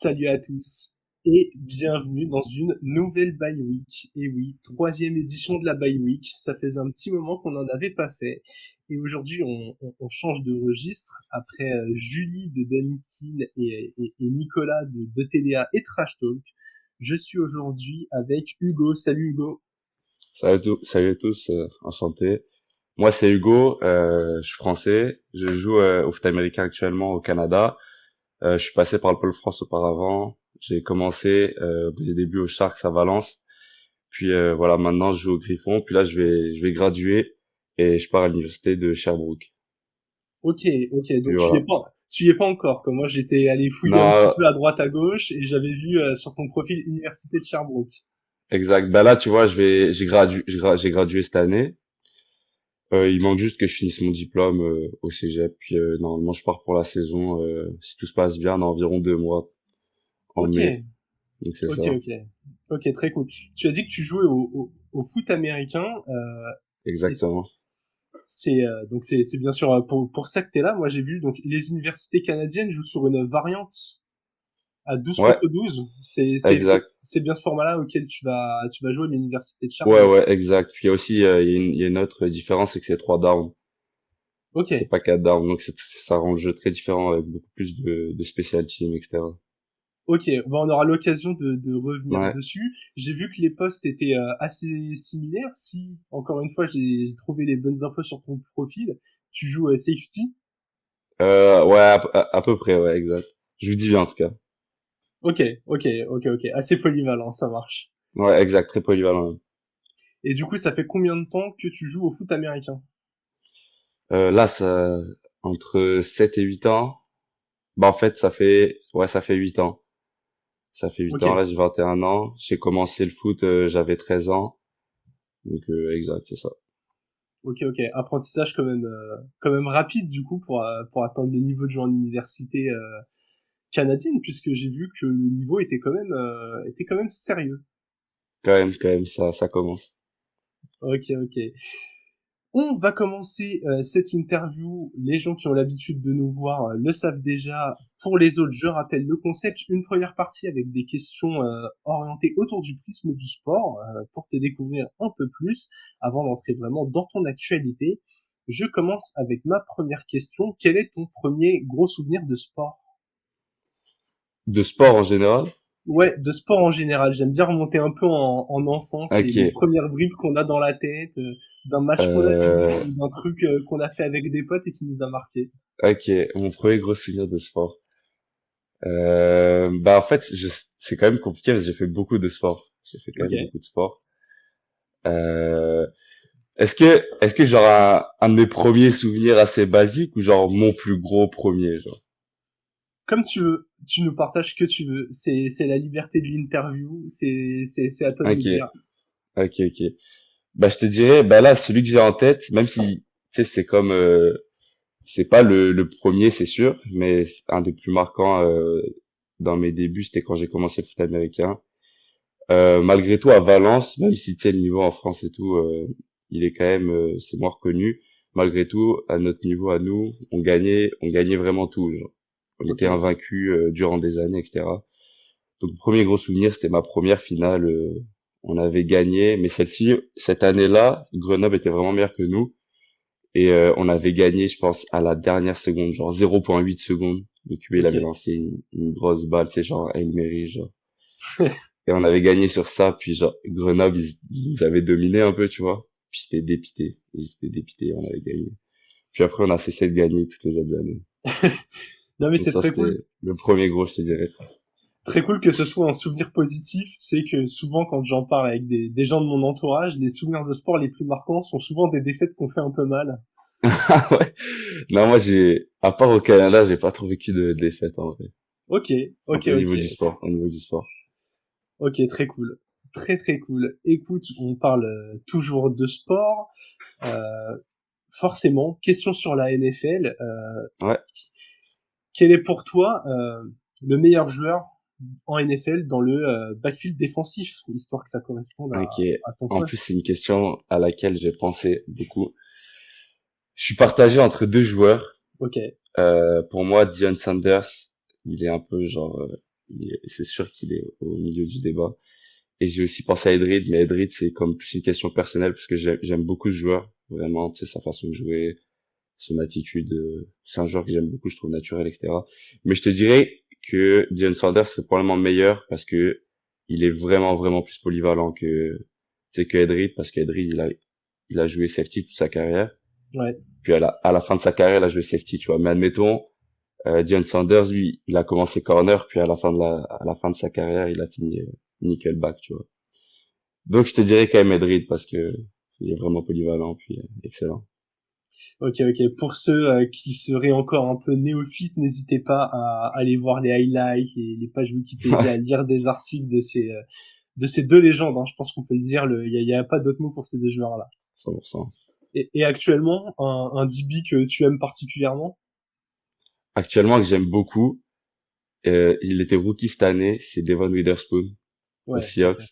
Salut à tous et bienvenue dans une nouvelle Bye Week. Et oui, troisième édition de la Bye Week. Ça faisait un petit moment qu'on n'en avait pas fait. Et aujourd'hui, on change de registre. Après Julie de Danikin et Nicolas de TDA et Trash Talk, je suis aujourd'hui avec Hugo. Salut Hugo. Salut à tous, enchanté. Moi c'est Hugo, je suis français, je joue au foot américain actuellement au Canada. Je suis passé par le Pôle France auparavant. J'ai commencé mes débuts aux Sharks à Valence. Puis voilà, maintenant je joue au Griffon. Puis là je vais graduer et je pars à l'université de Sherbrooke. Ok, ok. Puis Donc voilà. tu y es pas encore. Comme moi, j'étais allé fouiller un petit Non, peu à droite à gauche et j'avais vu sur ton profil Université de Sherbrooke. exact. Ben là tu vois, j'ai gradué cette année. Il manque juste que je finisse mon diplôme au cégep. Puis normalement je pars pour la saison si tout se passe bien dans environ 2 mois en Ok, mai. Donc c'est ok, ça. ok. Ok, très cool. Tu as dit que tu jouais au foot américain. Est-ce- Exactement. donc c'est bien sûr pour ça que t'es là. Moi j'ai vu donc les universités canadiennes jouent sur une variante à 12 Ouais, contre 12. exact. C'est bien ce format-là auquel tu vas jouer à l'université de Ouais, Sherbrooke. ouais, exact. Puis il y a aussi il y a une autre différence, c'est que c'est 3 downs. Ok, C'est pas 4 downs. Donc ça rend le jeu très différent avec beaucoup plus de special team, etc. ok. Bon, on aura l'occasion de revenir Ouais. dessus. J'ai vu que les postes étaient assez similaires. Si encore une fois j'ai trouvé les bonnes infos sur ton profil, tu joues safety. Ouais, à peu près, ouais, exact. Je vous dis bien en tout cas. Ok, ok, ok, ok. Assez polyvalent, ça marche. Ouais, exact, très polyvalent. Et du coup, ça fait combien de temps que tu joues au foot américain? Là, ça, entre 7 et 8 ans. Bah, en fait, ça fait 8 ans. Ça fait 8 Ok, ans. Là, j'ai 21 ans. J'ai commencé le foot, j'avais 13 ans. Donc, exact, c'est ça. ok, ok. Apprentissage quand même rapide du coup pour atteindre le niveau de joueur en université canadienne, puisque j'ai vu que le niveau était quand même sérieux. Quand même, ça commence. Ok, ok. On va commencer cette interview. Les gens qui ont l'habitude de nous voir le savent déjà. Pour les autres, je rappelle le concept. Une première partie avec des questions orientées autour du prisme du sport pour te découvrir un peu plus avant d'entrer vraiment dans ton actualité. Je commence avec ma première question. Quel est ton premier gros souvenir de sport? De sport en général? Ouais, de sport en général. J'aime bien remonter un peu en enfance, les Ok. premières bribes qu'on a dans la tête, d'un match qu'on a vu Euh, ou d'un truc qu'on a fait avec des potes et qui nous a marqué. ok. Mon premier gros souvenir de sport. Bah en fait, c'est quand même compliqué parce que j'ai fait beaucoup de sport. J'ai fait quand Ok. même beaucoup de sport. Euh, est-ce que genre un de mes premiers souvenirs assez basiques ou genre mon plus gros premier genre? Comme tu veux, tu nous partages ce que tu veux. C'est la liberté de l'interview. C'est à toi de me Ok. dire. Ok. Ok. Bah je te dirais, bah là celui que j'ai en tête, même si tu sais c'est comme c'est pas le premier c'est sûr, mais c'est un des plus marquants dans mes débuts, c'était quand j'ai commencé le foot américain. Malgré tout, à Valence, même si tu sais, le niveau en France et tout, il est quand même, c'est moins reconnu. Malgré tout, à notre niveau, à nous, on gagnait vraiment tout. Genre. On Ok. était invaincus durant des années, etc. Donc, le premier gros souvenir, c'était ma première finale. On avait gagné, mais celle-ci, cette année-là, Grenoble était vraiment meilleur que nous. Et on avait gagné, je pense, à la dernière seconde, genre 0,8 secondes. Le QB, il Ok. avait lancé une grosse balle, c'est genre Hail Mary, genre. Et on avait gagné sur ça, puis genre, Grenoble, ils avaient dominé un peu, tu vois. Puis c'était dépité. Ils étaient dépités, on avait gagné. Puis après, on a cessé de gagner toutes les autres années. Non mais Donc c'est ça, très c'était cool. le premier gros, je te dirais. Très cool que ce soit un souvenir positif. Tu sais que souvent quand j'en parle avec des gens de mon entourage, les souvenirs de sport les plus marquants sont souvent des défaites qu'on fait un peu mal. Ah ouais. Non, moi, à part au Canada, j'ai pas trop vécu de défaite, en vrai. Ok, ok, Au ok. niveau du sport, au niveau du sport. Ok, très cool. Très très cool. Écoute, on parle toujours de sport. Euh, Forcément, question sur la NFL. Ouais. Quel est pour toi le meilleur joueur en NFL dans le backfield défensif, histoire que ça corresponde Ok. à ton En plus, c'est une poste? question à laquelle j'ai pensé beaucoup. Je suis partagé entre deux joueurs. Ok, Pour moi, Deion Sanders, il est un peu genre, c'est sûr qu'il est au milieu du débat. Et j'ai aussi pensé à Edrid, mais Edrid, c'est comme plus une question personnelle, parce que j'aime beaucoup ce joueur. Vraiment, tu sais, sa façon de jouer, son attitude, c'est un joueur que j'aime beaucoup, je trouve naturel, etc. Mais je te dirais que Dion Sanders serait probablement meilleur parce que il est vraiment, vraiment plus polyvalent tu sais, que Edrid, parce qu'Edrid, il a joué safety toute sa carrière. Ouais. Puis à la fin de sa carrière, il a joué safety, tu vois. Mais admettons, Dion Sanders, lui, il a commencé corner, puis à la fin de sa carrière, il a fini nickelback, tu vois. Donc je te dirais quand même Edrid parce que il est vraiment polyvalent, puis excellent. Ok, ok. Pour ceux qui seraient encore un peu néophytes, n'hésitez pas à aller voir les highlights, les pages Wikipédia, à lire des articles de ces deux légendes. Hein. Je pense qu'on peut le dire. Il y a pas d'autre mot pour ces deux joueurs-là. 100%. Et actuellement, un DB que tu aimes particulièrement? Actuellement, que j'aime beaucoup, il était rookie cette année, c'est Devon Witherspoon aux Ouais. Ok. Seahawks.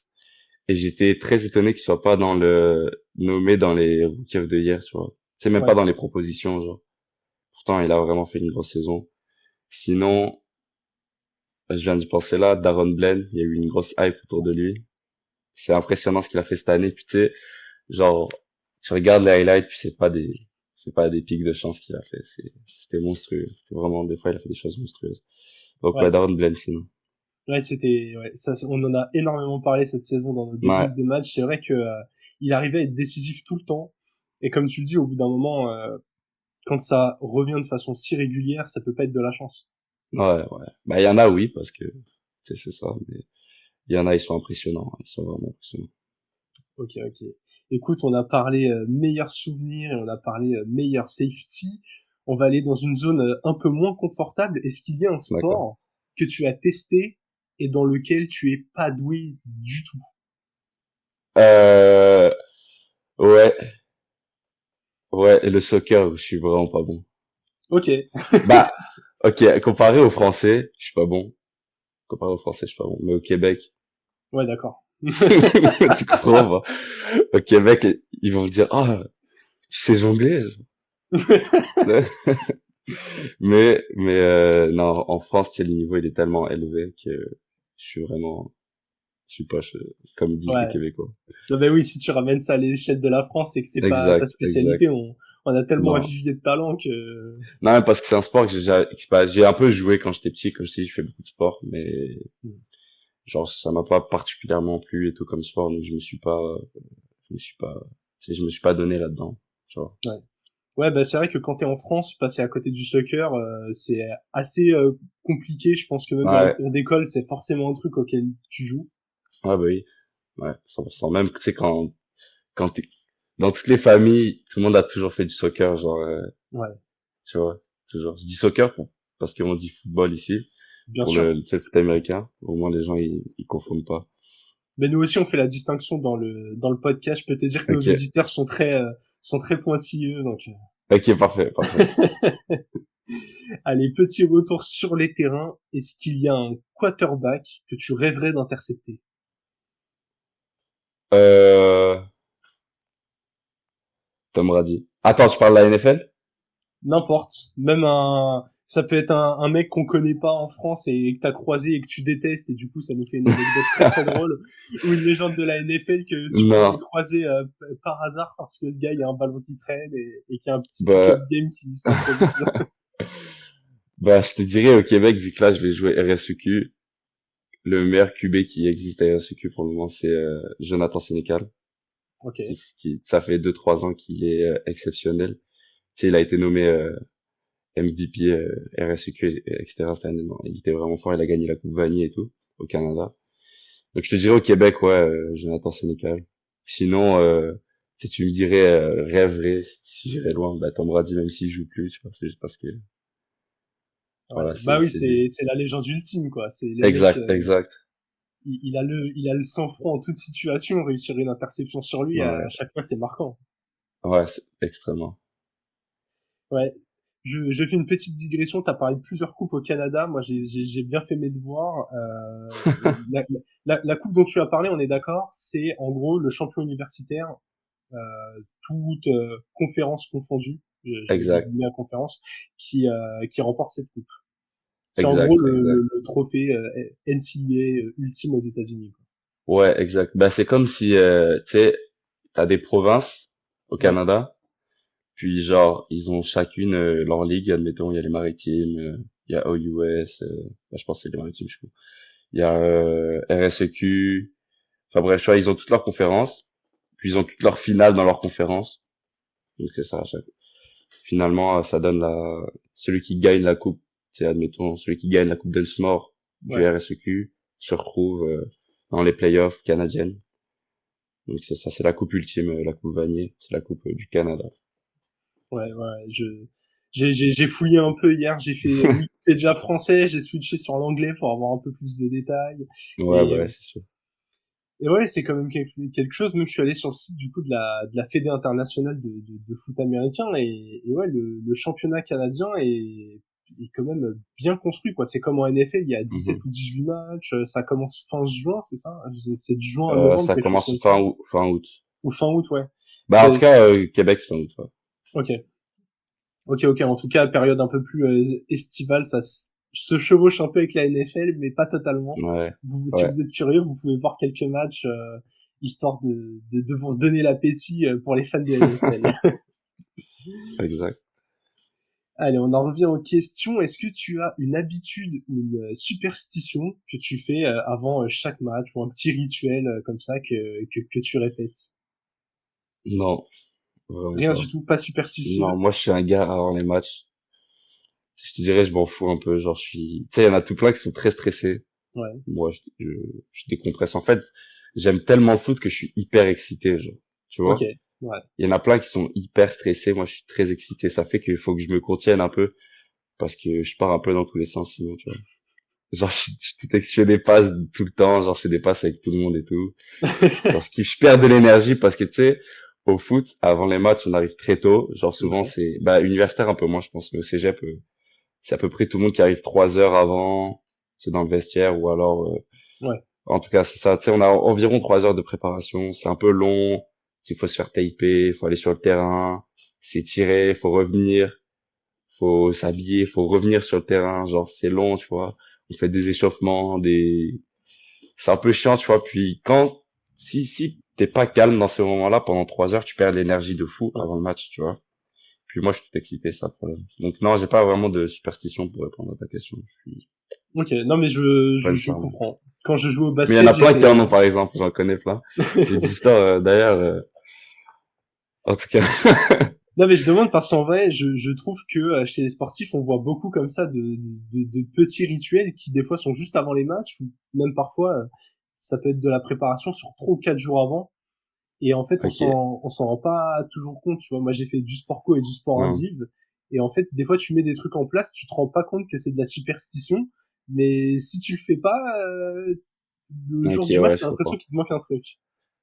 Et j'étais très étonné qu'il soit pas nommé dans les Rookie of the Year, tu vois. C'est même pas Ouais. dans les propositions, genre. Pourtant, il a vraiment fait une grosse saison. Sinon, je viens d'y penser là, Daron Bland, il y a eu une grosse hype autour de lui. C'est impressionnant ce qu'il a fait cette année. Puis tu sais, genre, tu regardes les highlights, puis c'est pas des pics de chance qu'il a fait. C'était monstrueux. C'était vraiment, des fois, il a fait des choses monstrueuses. Donc, ouais, Ouais. Daron Bland, sinon. Ouais, c'était, ouais, ça, on en a énormément parlé cette saison dans nos Ouais, débriefs de match. C'est vrai que il arrivait à être décisif tout le temps. Et comme tu le dis, au bout d'un moment, quand ça revient de façon si régulière, ça peut pas être de la chance. ouais. Bah, il y en a, oui, parce que, c'est ça. Mais il y en a, ils sont impressionnants. Ils sont vraiment impressionnants. Ok, ok. Écoute, on a parlé meilleurs souvenirs et on a parlé meilleur safety. On va aller dans une zone un peu moins confortable. Est-ce qu'il y a un D'accord. sport que tu as testé et dans lequel tu es pas doué du tout? Euh, ouais, ouais, et le soccer, je suis vraiment pas bon. Ok, Bah, ok, comparé aux Français, je suis pas bon. Comparé aux Français, je suis pas bon. Mais au Québec, ouais, d'accord. tu comprends pas? Au Québec, ils vont me dire, ah, tu sais jongler? Non, en France, c'est le niveau, il est tellement élevé que je suis vraiment, je suis pas, comme disent les Ouais. Québécois. Non, mais oui, si tu ramènes ça à l'échelle de la France, c'est que c'est pas ta Exact, exact. spécialité. On a tellement un Non. vivier de talent que... Non, même parce que c'est un sport que j'ai un peu joué quand j'étais petit, comme je t'ai dit, je fais beaucoup de sport, mais genre, ça m'a pas particulièrement plu et tout comme sport, donc je me suis pas, je me suis pas donné là-dedans, tu vois. Ouais. Ouais, bah c'est vrai que quand t'es en France, passer à côté du soccer, c'est assez compliqué. Je pense que même dans les Ouais, cours d'école, c'est forcément un truc auquel tu joues. ouais, bah oui, ouais, 100%. Même, tu sais, quand t'es, dans toutes les familles, tout le monde a toujours fait du soccer, genre, Ouais, tu vois, toujours. Je dis soccer parce qu'on dit football ici, bien pour sûr. tu sais, le foot américain. Au moins, les gens, ils confondent pas. Mais nous aussi, on fait la distinction dans le podcast. Je peux te dire que nos Ok, auditeurs sont très pointilleux. Donc, ok, parfait, parfait. allez, petit retour sur les terrains. Est-ce qu'il y a un quarterback que tu rêverais d'intercepter? Euh, Tom Brady. Attends, tu parles de la NFL? N'importe. Même ça peut être un mec qu'on connaît pas en France et que t'as croisé et que tu détestes et du coup ça nous fait une anecdote très très drôle ou une légende de la NFL que tu pourrais Non, croiser par hasard parce que le gars il y a un ballon qui traîne et qu'il y a un petit pick-up bah, game qui s'improvise. bah, je te dirais au Québec, vu que là, je vais jouer RSUQ, le meilleur QB qui existe à RSUQ pour le moment, c'est Jonathan Sénécal, Ok. ça fait 2 3 ans qu'il est exceptionnel. Tu sais, il a été nommé MVP RSUQ, etc. cette année. Non, il était vraiment fort, il a gagné la Coupe Vanier et tout, au Canada. Donc je te dirais au Québec, ouais, Jonathan Sénécal. Sinon, si tu me dirais rêverais, si j'irais loin, bah Tom Brady, même s'il joue plus, tu vois, c'est juste parce que, Ouais. voilà, Bah oui, c'est lui. c'est la légende ultime quoi. C'est le mec, Exact, exact. il a le sang-froid en toute situation. Réussir une interception sur lui à Ouais, chaque fois c'est marquant. ouais, c'est extrêmement. Ouais. Je fais une petite digression. Tu as parlé de plusieurs coupes au Canada. Moi, j'ai bien fait mes devoirs. La coupe dont tu as parlé, on est d'accord, c'est en gros le champion universitaire, euh, toute conférence confondue. Je mets des Exact, guillemets à conférence, qui remporte cette coupe. C'est en gros exact, exact. le trophée NCAA ultime aux États-Unis, quoi. Ouais, exact. Bah, c'est comme si, tu sais, t'as des provinces au Ouais, Canada, puis genre, ils ont chacune leur ligue, admettons, il y a les Maritimes, il y a OUS, bah, je pense que c'est les Maritimes, je crois. Il y a RSEQ, enfin bref, tu vois, ils ont toutes leurs conférences, puis ils ont toutes leurs finales dans leurs conférences. Donc c'est ça, à chaque... Finalement, ça donne celui qui gagne la coupe, c'est admettons, celui qui gagne la coupe d'Elsmore du ouais, RSEQ se retrouve dans les playoffs canadiennes. Donc c'est ça, c'est la coupe ultime, la coupe Vanier, c'est la coupe du Canada. ouais. J'ai fouillé un peu hier. J'ai fait Wikipédia français. J'ai switché sur l'anglais pour avoir un peu plus de détails. Ouais, Et bah ouais, c'est sûr. Et ouais, c'est quand même quelque chose. Même je suis allé sur le site du coup de la Fédé internationale de foot américain et ouais, le championnat canadien est quand même bien construit, quoi. C'est comme en NFL, il y a 17 Mhm. ou 18 matchs, ça commence fin juin, c'est ça? C'est de juin à novembre, Ça quelque chose commence comme ça. fin août. Ou fin août, ouais. Bah en C'est, tout cas, Québec, c'est fin août. Ouais. ok. Ok. En tout cas, période un peu plus estivale, se chevauche un peu avec la NFL, mais pas totalement. Ouais, Si ouais, vous êtes curieux, vous pouvez voir quelques matchs, histoire de vous donner l'appétit pour les fans de NFL. exact. Allez, on en revient aux questions. Est-ce que tu as une habitude ou une superstition que tu fais avant chaque match ou un petit rituel comme ça que tu répètes? Non, vraiment Rien du pas. tout, pas Non, superstitieux? moi je suis un gars avant les matchs. Je te dirais, je m'en fous un peu. Genre, je suis, tu sais, il y en a tout plein qui sont très stressés. Ouais. Moi, je décompresse. En fait, j'aime tellement le foot que je suis hyper excité, genre. Tu Ok. vois? Ouais. Il y en a plein qui sont hyper stressés. Moi, je suis très excité. Ça fait qu'il faut que je me contienne un peu parce que je pars un peu dans tous les sens sinon, tu vois. Genre, je fais des passes tout le temps. Genre, je fais des passes avec tout le monde et tout. Genre, je perds de l'énergie parce que, tu sais, au foot, avant les matchs, on arrive très tôt. Genre, souvent, Ouais. c'est, bah, universitaire un peu moins, je pense, mais au cégep, c'est à peu près tout le monde qui arrive 3 heures avant. C'est dans le vestiaire ou alors, Ouais. en tout cas, c'est ça. Tu sais, on a environ 3 heures de préparation. C'est un peu long. Il faut se faire taper, il faut aller sur le terrain, s'étirer, faut revenir, faut s'habiller, faut revenir sur le terrain. Genre, c'est long, tu vois. On fait des échauffements, c'est un peu chiant, tu vois. Puis si t'es pas calme dans ces moments-là, pendant 3 heures, tu perds de l'énergie de fou Ouais. avant le match, tu vois. Puis moi, je suis tout excité, c'est ça le problème. Donc non, j'ai pas vraiment de superstition pour répondre à ta question. Je suis Ok. Non, mais pas je nécessairement. comprends. Quand je jouais au Mais il y en basket, a plein qui en j'étais ont, par exemple. J'en connais plein. J'ai des histoires, d'ailleurs, en tout cas. Non, mais je demande parce qu'en vrai, je trouve que chez les sportifs, on voit beaucoup comme ça de petits rituels qui des fois sont juste avant les matchs ou même parfois ça peut être de la préparation sur 3 ou 4 jours avant. Et en fait, Ok. on s'en rend pas toujours compte. Tu vois, moi j'ai fait du sport co et du sport Hmm. indiv. Et en fait, des fois tu mets des trucs en place, tu te rends pas compte que c'est de la superstition. Mais si tu le fais pas, le Ok, jour du match, ouais, je t'as l'impression comprends. qu'il te manque un truc.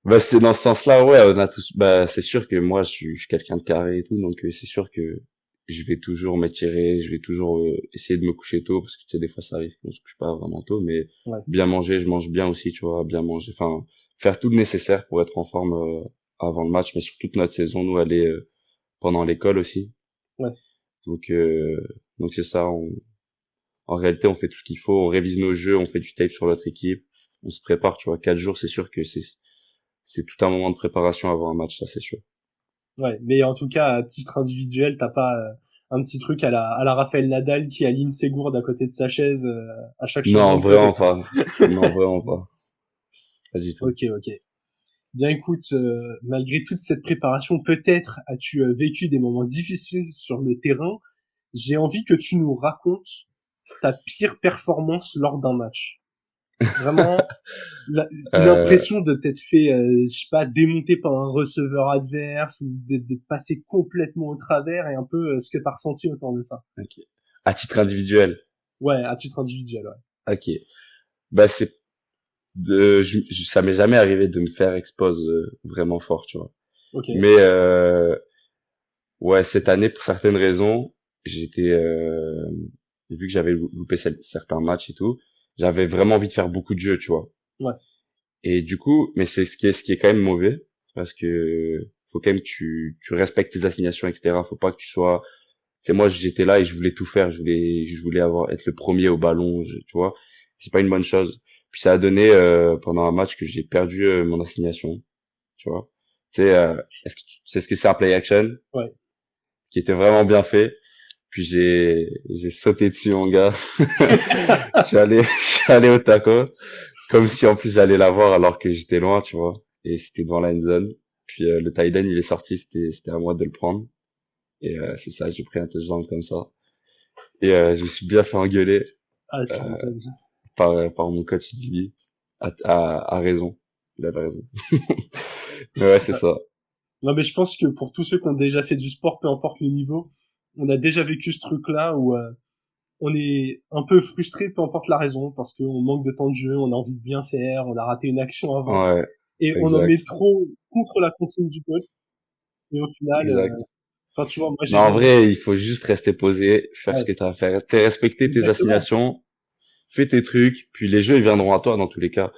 Bah, c'est dans ce sens-là, ouais, on a tous, bah, c'est sûr que moi, je suis quelqu'un de carré et tout, donc c'est sûr que je vais toujours m'étirer, je vais toujours essayer de me coucher tôt, parce que tu sais, des fois, ça arrive qu'on se couche pas vraiment tôt, mais Ouais, bien manger, je mange bien aussi, tu vois, bien manger, enfin, faire tout le nécessaire pour être en forme avant le match, mais sur toute notre saison, nous, elle est pendant l'école aussi, ouais. donc euh, donc c'est ça, en réalité, on fait tout ce qu'il faut, on révise nos jeux, on fait du tape sur notre équipe, on se prépare, tu vois, 4 jours, c'est sûr que c'est tout un moment de préparation avant un match, ça c'est sûr. Ouais, mais en tout cas, à titre individuel, t'as pas un petit truc à la Raphaël Nadal qui aligne ses gourdes à côté de sa chaise à chaque changement Non, de côté, vraiment quoi. pas. Non, vraiment pas. Pas du tout. Ok. Bien écoute, malgré toute cette préparation, peut-être as-tu vécu des moments difficiles sur le terrain. J'ai envie que tu nous racontes ta pire performance lors d'un match. Vraiment, une Euh, impression de t'être fait, je sais pas, démonter par un receveur adverse ou d'être passé complètement au travers et un peu ce que t'as ressenti autour de ça. ok. À titre individuel. Ouais, à titre individuel, ouais. Ok. Bah c'est ça m'est jamais arrivé de me faire expose vraiment fort, tu vois. Ok, Mais ouais, cette année, pour certaines raisons, j'étais vu que j'avais loupé certains matchs et tout, j'avais vraiment envie de faire beaucoup de jeux, tu vois. ouais, Et du coup, mais c'est ce qui est quand même mauvais parce que faut quand même que tu respectes tes assignations, etc. Faut pas que tu sois, sais, moi, j'étais là et je voulais tout faire. Je voulais être le premier au ballon, tu vois. C'est pas une bonne chose. Puis ça a donné, pendant un match que j'ai perdu mon assignation, tu vois. Tu sais, est-ce que tu sais ce que c'est un play action Ouais. qui était vraiment bien fait? Puis j'ai sauté dessus, mon gars. Je suis allé au taco, comme si en plus j'allais l'avoir alors que j'étais loin, tu vois. Et c'était devant la end zone. Puis le tight end, il est sorti, c'était à moi de le prendre. Et c'est ça, j'ai pris un touchdown comme ça. Et je me suis bien fait engueuler Ah, tu euh, m'étonnes. par mon coach Jimmy. À raison. Il avait raison. Mais ouais, c'est ça. Non, mais je pense que pour tous ceux qui ont déjà fait du sport, peu importe le niveau, on a déjà vécu ce truc-là où on est un peu frustré, peu importe la raison, parce qu'on manque de temps de jeu, on a envie de bien faire, on a raté une action avant, Ouais, et on en met exact. trop contre la consigne du coach. Et au final, Exact. enfin, tu vois, moi Non, j'ai en jamais. vrai, il faut juste rester posé, faire ce Ouais, que tu as à faire. T'es respecter tes exactement. assignations, fais tes trucs, puis les jeux ils viendront à toi dans tous les cas.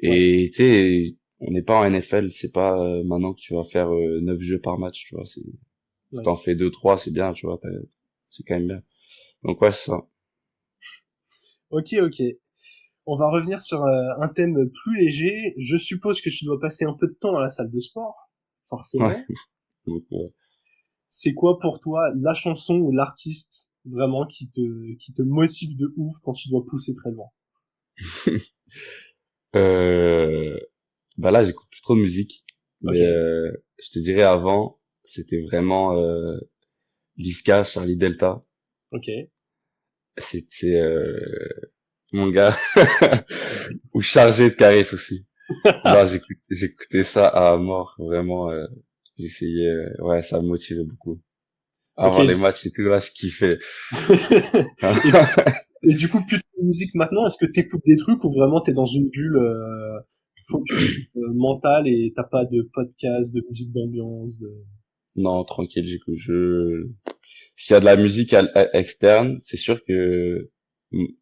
Ouais, Et tu sais, on n'est pas en NFL, c'est pas maintenant que tu vas faire 9 jeux par match, tu vois. Si ouais. t'en fais 2 3 c'est bien, tu vois. C'est quand même bien. Donc ouais, c'est ça. Ok, ok. On va revenir sur un thème plus léger. Je suppose que tu dois passer un peu de temps à la salle de sport, Ouais. forcément. Donc, ouais. C'est quoi pour toi la chanson ou l'artiste vraiment qui te motive de ouf quand tu dois pousser très loin? Euh, Bah là, j'écoute plus trop de musique, mais Ok, je te dirais avant, c'était vraiment Liska, Charlie Delta. ok. C'était mon gars, ou Chargé de Caris aussi. Là, j'écoutais ça à mort, vraiment. J'essayais, ouais, ça me motivait beaucoup. Ok. Avant les matchs et tout, là, je kiffais. et, et du coup, plus de musique maintenant, est-ce que t'écoutes des trucs ou vraiment t'es dans une bulle focus mentale et t'as pas de podcast, de musique d'ambiance, de... Non, tranquille, j'écoute. S'il y a de la musique externe, c'est sûr que,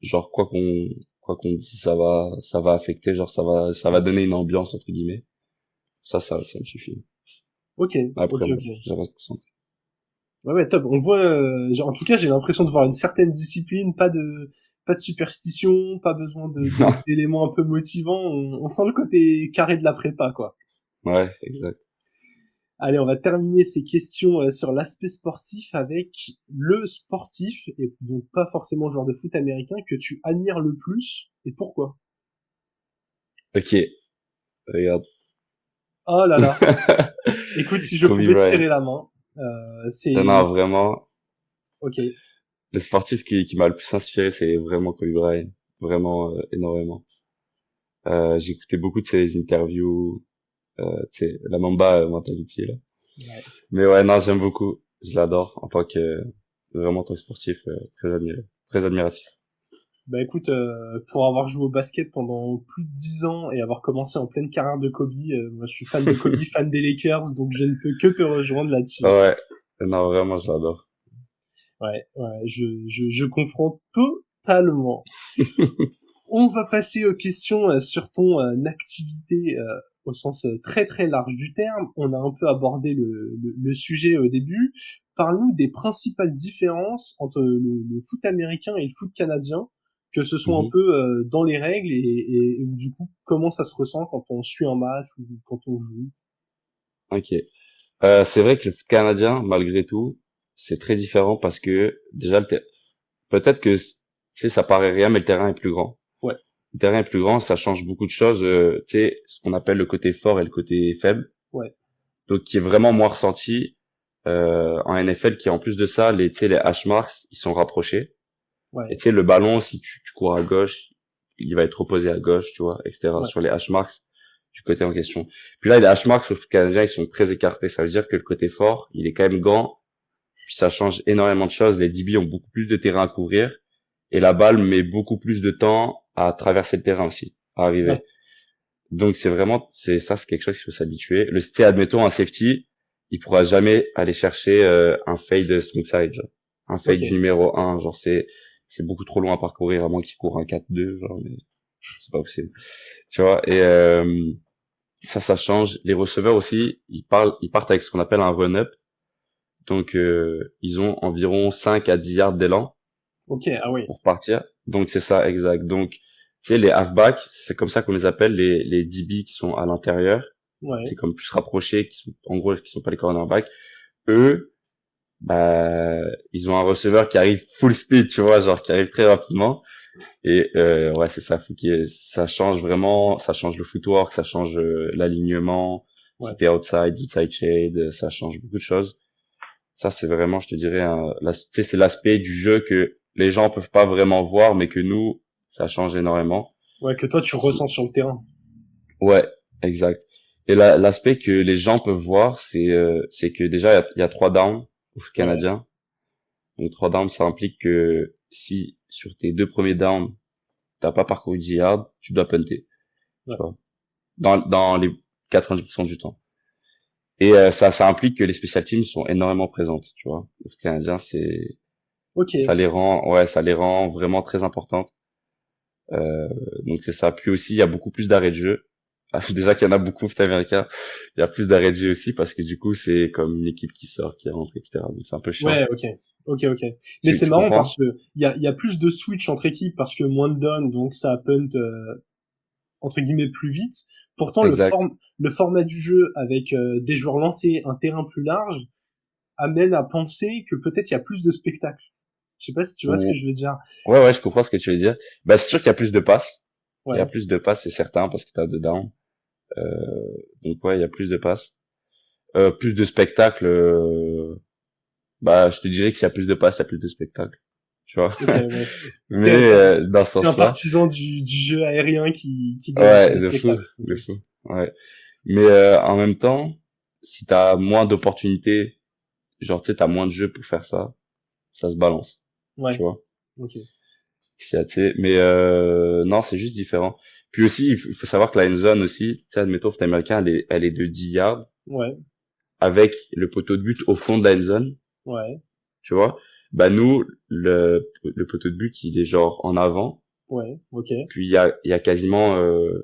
genre, quoi qu'on dise, ça va affecter, genre, ça va Ouais. donner une ambiance, entre guillemets. Ça me suffit. Ok, ok, Après, moi, ok. je reste concentré. Ouais, ouais, top. On voit, en tout cas, j'ai l'impression de voir une certaine discipline, pas de superstition, pas besoin d'éléments un peu motivants. On sent le côté carré de la prépa, quoi. Ouais, exact. Allez, on va terminer ces questions sur l'aspect sportif avec le sportif, et donc pas forcément joueur de foot américain, que tu admires le plus, et pourquoi? Ok, regarde. Oh là là. Écoute, si je Kobe pouvais te Bryant. serrer la main, Non, vraiment, ok. le sportif qui m'a le plus inspiré, c'est vraiment Kobe Bryant. Vraiment, énormément. J'écoutais beaucoup de ses interviews, tu sais, la Mamba mentality, là. Ouais. Mais ouais, non, j'aime beaucoup. Je l'adore en tant que, vraiment en tant que sportif, très admiré, très admiratif. Bah écoute, pour avoir joué au basket pendant plus de 10 ans et avoir commencé en pleine carrière de Kobe, moi je suis fan de Kobe, fan des Lakers, donc je ne peux que te rejoindre là-dessus. Ouais, non, vraiment, je l'adore. Ouais, ouais, je comprends totalement. On va passer aux questions sur ton activité au sens très très large du terme. On a un peu abordé le sujet au début. Parle-nous des principales différences entre le foot américain et le foot canadien, que ce soit un Mhm. peu dans les règles et du coup comment ça se ressent quand on suit un match ou quand on joue. Ok. C'est vrai que le foot canadien, malgré tout, c'est très différent parce que déjà peut-être que tu sais ça paraît rien, mais le terrain est plus grand. Ouais, Le terrain est plus grand, ça change beaucoup de choses. Tu sais ce qu'on appelle le côté fort et le côté faible, ouais, donc qui est vraiment moins ressenti en NFL. Qui en plus de ça, tu sais les hash marks, ils sont rapprochés. Et ouais, tu sais le ballon, si tu cours à gauche, il va être opposé à gauche, tu vois, etc. ouais, Sur les hash marks du côté en question. Puis là, les hash marks sur le foot canadien, ils sont très écartés. Ça veut dire que le côté fort, il est quand même grand. Puis ça change énormément de choses. Les DB ont beaucoup plus de terrain à couvrir et la balle met beaucoup plus de temps à traverser le terrain aussi, à ouais, arriver. Donc c'est quelque chose qu'il faut s'habituer. Le stay, admettons un safety, il pourra jamais aller chercher un fade strong side, genre. Un fade ok, du numéro un, genre c'est beaucoup trop loin à parcourir à moins qu'il court un 4-2, genre, mais c'est pas possible. Tu vois, et ça change. Les receveurs aussi, ils partent avec ce qu'on appelle un run-up. Donc, ils ont environ 5 à 10 yards d'élan Ok, ah oui. pour partir. Donc, c'est ça, exact. Donc, tu sais, les halfbacks, c'est comme ça qu'on les appelle, les DB qui sont à l'intérieur. C'est Ouais. comme plus rapprochés, qui sont, en gros, qui sont pas les cornerbacks. Eux, bah, ils ont un receveur qui arrive full speed, tu vois, genre qui arrive très rapidement. Et ouais, c'est ça, ça change vraiment, ça change le footwork, ça change l'alignement. Ouais. Si t'es outside, inside shade, ça change beaucoup de choses. Ça, c'est vraiment, je te dirais, tu sais, c'est l'aspect du jeu que les gens peuvent pas vraiment voir, mais que nous, ça change énormément. Ouais, que toi, tu ressens sur le terrain. Ouais, exact. Et l'aspect que les gens peuvent voir, c'est que déjà, il y a 3 downs au foot Ouais. canadien. Donc 3 downs, ça implique que si sur tes 2 premiers downs, t'as pas parcouru 10 yards, tu dois punter, tu Ouais. vois, dans les 90% du temps. Et ça implique que les special teams sont énormément présentes, tu vois. Le foot canadien, Ok. ça les rend vraiment très importantes. Euh, donc c'est ça. Puis aussi, il y a beaucoup plus d'arrêts de jeu. Déjà qu'il y en a beaucoup au foot américain, il y a plus d'arrêts de jeu aussi parce que du coup, c'est comme une équipe qui sort, qui rentre, etc. Donc c'est un peu chiant. Ouais, ok. Ok, ok. Mais c'est Tu marrant parce comprends? que il y a plus de switch entre équipes parce que moins de down, donc ça punt entre guillemets plus vite. Pourtant, Exact. le format du jeu avec des joueurs lancés, un terrain plus large, amène à penser que peut-être il y a plus de spectacle. Je sais pas si tu vois ce que Ou je veux dire. Ouais, ouais, je comprends ce que tu veux dire. Bah, c'est sûr qu'il y a plus de passes. Il y a Ouais. plus de passes, c'est certain, parce que t'as 2 downs. Donc ouais, il y a plus de passes. Plus de spectacles. Bah, je te dirais que s'il y a plus de passes, il y a plus de spectacles. Tu vois. Ok, ouais. Mais T'es, dans ce t'es un sens-là, partisan du jeu aérien qui donne un peu ouais, de de fou, spectacle. Ok. de fou. Ouais. Mais en même temps, si t'as moins d'opportunités, genre tu sais, t'as moins de jeux pour faire ça, ça se balance. Tu Ouais. vois. Ok. C'est assez, mais non, c'est juste différent. Puis aussi, il faut savoir que la end zone aussi, tu sais, admettons, foot américain, elle est de 10 yards Ouais. avec le poteau de but au fond de la end zone, Ouais. tu vois. Bah nous, le poteau de but, il est genre en avant, Ouais. Ok. puis il y a quasiment,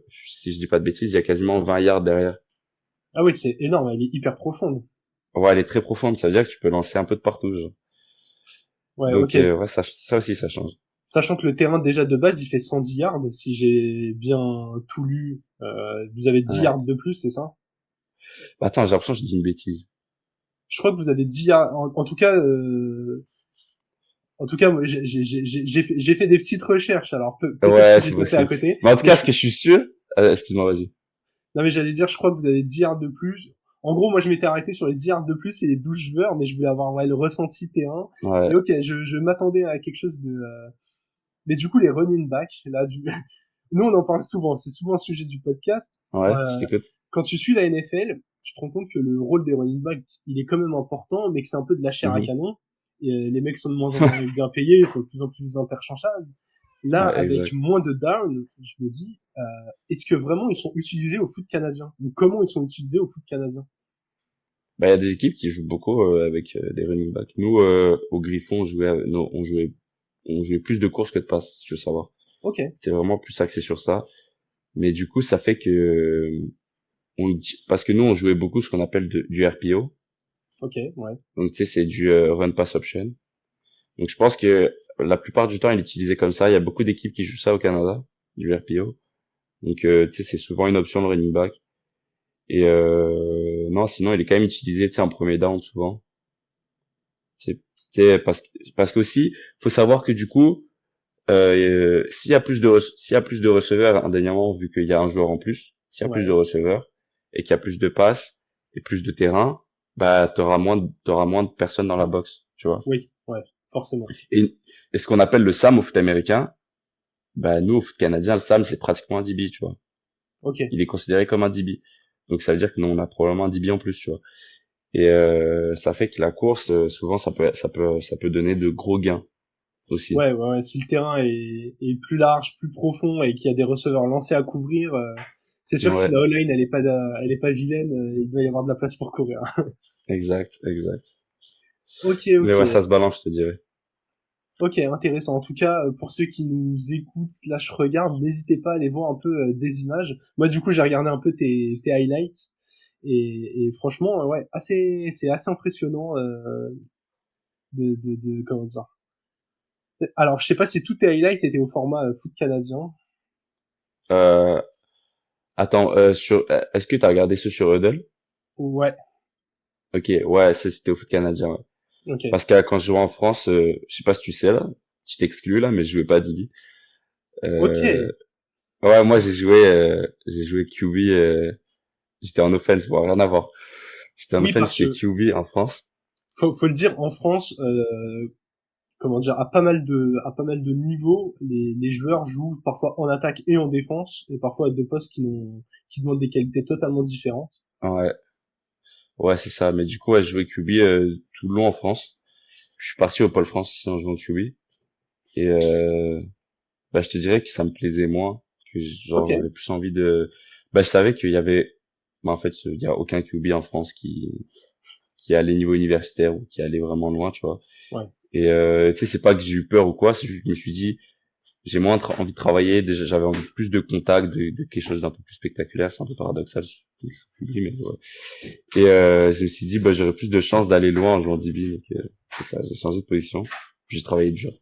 si je dis pas de bêtises, il y a quasiment 20 yards derrière. Ah oui, c'est énorme. Elle est hyper profonde. Ouais, elle est très profonde, ça veut dire que tu peux lancer un peu de partout, genre. Ouais. Ok. Donc ouais, ça aussi, ça change. Sachant que le terrain déjà de base il fait 110 yards, si j'ai bien tout lu, vous avez 10 Ouais. yards de plus, c'est ça? Bah, attends, j'ai l'impression que je dis une bêtise. Je crois que vous avez 10 yards, en tout cas, moi, j'ai fait des petites recherches, alors peut-être Ouais, que c'est j'ai tapé à possible. côté, Mais en tout mais cas, ce que je suis sûr, excuse-moi, vas-y. non mais j'allais dire, je crois que vous avez 10 yards de plus. En gros, moi je m'étais arrêté sur les 10 yards de plus et les 12 joueurs, mais je voulais avoir ouais, le ressenti terrain. Ouais, Et ok, je m'attendais à quelque chose de... Mais du coup, les running backs, là, nous on en parle souvent, c'est souvent le sujet du podcast. ouais, je Euh, t'écoute. Quand tu suis la NFL, tu te rends compte que le rôle des running backs, il est quand même important, mais que c'est un peu de la chair à Mhm. canon. Et, les mecs sont de moins en moins bien payés, ils sont de plus en plus interchangeables. Là, Ouais, avec exact. moins de down, je me dis, est-ce que vraiment ils sont utilisés au foot canadien? Ou comment ils sont utilisés au foot canadien? Bah, il y a des équipes qui jouent beaucoup avec des running backs. Nous, au Griffon, on jouait plus de courses que de passes, si tu veux savoir. Ok, C'était vraiment plus axé sur ça. Mais du coup, ça fait que parce que nous, on jouait beaucoup ce qu'on appelle du RPO. ok, ouais, Donc, tu sais, c'est du run pass option. Donc, je pense que la plupart du temps, il est utilisé comme ça. Il y a beaucoup d'équipes qui jouent ça au Canada, du RPO. Donc, tu sais, c'est souvent une option de running back. Et non, sinon, il est quand même utilisé, tu sais, en premier down souvent. C'est parce qu'aussi, faut savoir que du coup, s'il y a plus de receveurs, indéniablement, vu qu'il y a un joueur en plus, s'il y a plus de ouais, receveurs et qu'il y a plus de passes et plus de terrain, bah t'auras moins de personnes dans la box, tu vois. oui, ouais, forcément. Et, et ce qu'on appelle le SAM au foot américain, bah nous au foot canadien, le SAM c'est pratiquement un DB, tu vois. Ok. Il est considéré comme un DB. Donc ça veut dire que nous on a probablement un DB en plus, tu vois. Et ça fait que la course, souvent ça peut donner de gros gains aussi. Ouais, ouais, ouais, si le terrain est plus large, plus profond et qu'il y a des receveurs lancés à couvrir, c'est sûr que si Ouais, la O-line elle est pas vilaine, il doit y avoir de la place pour courir. exact, exact. Ok, Mais ok, ouais, ça se balance, je te dirais. ok, intéressant. En tout cas, pour ceux qui nous écoutent slash regardent, n'hésitez pas à aller voir un peu des images. Moi, du coup, j'ai regardé un peu tes highlights Et franchement, ouais, c'est assez impressionnant comment dire. Alors, je sais pas si tous tes highlights étaient au format foot canadien. Euh, Attends, est-ce que t'as regardé ce sur Hudl? Ouais, Ok, ouais, c'était au foot canadien, ouais. ok. Parce que quand je jouais en France, je sais pas si tu sais là, je t'exclus là, mais je jouais pas DB. Ok. Euh, ouais, moi j'ai joué QB, j'étais en offense, bon, rien à voir. J'étais en Oui, offense, parce j'étais que QB en France. faut le dire, en France, comment dire, à pas mal de niveaux, les joueurs jouent parfois en attaque et en défense, et parfois à deux postes qui demandent des qualités totalement différentes. Ouais, ouais, c'est ça. Mais du coup, ouais, je jouais QB tout le long en France. Je suis parti au Pôle France si en jouant QB. Et bah, je te dirais que ça me plaisait moins, que Ok, genre j'avais plus envie de. Bah, je savais qu'il y avait, bah, en fait, il y a aucun QB en France qui allait niveau universitaire ou qui allait vraiment loin, tu vois. ouais, Et tu sais, c'est pas que j'ai eu peur ou quoi, c'est juste que je me suis dit, j'ai moins envie de travailler. Déjà, j'avais envie de plus de contact, de quelque chose d'un peu plus spectaculaire. C'est un peu paradoxal, je suis QB, mais ouais. Et je me suis dit, bah, j'aurais plus de chances d'aller loin en jouant DB. Donc, c'est ça, j'ai changé de position. Puis j'ai travaillé dur.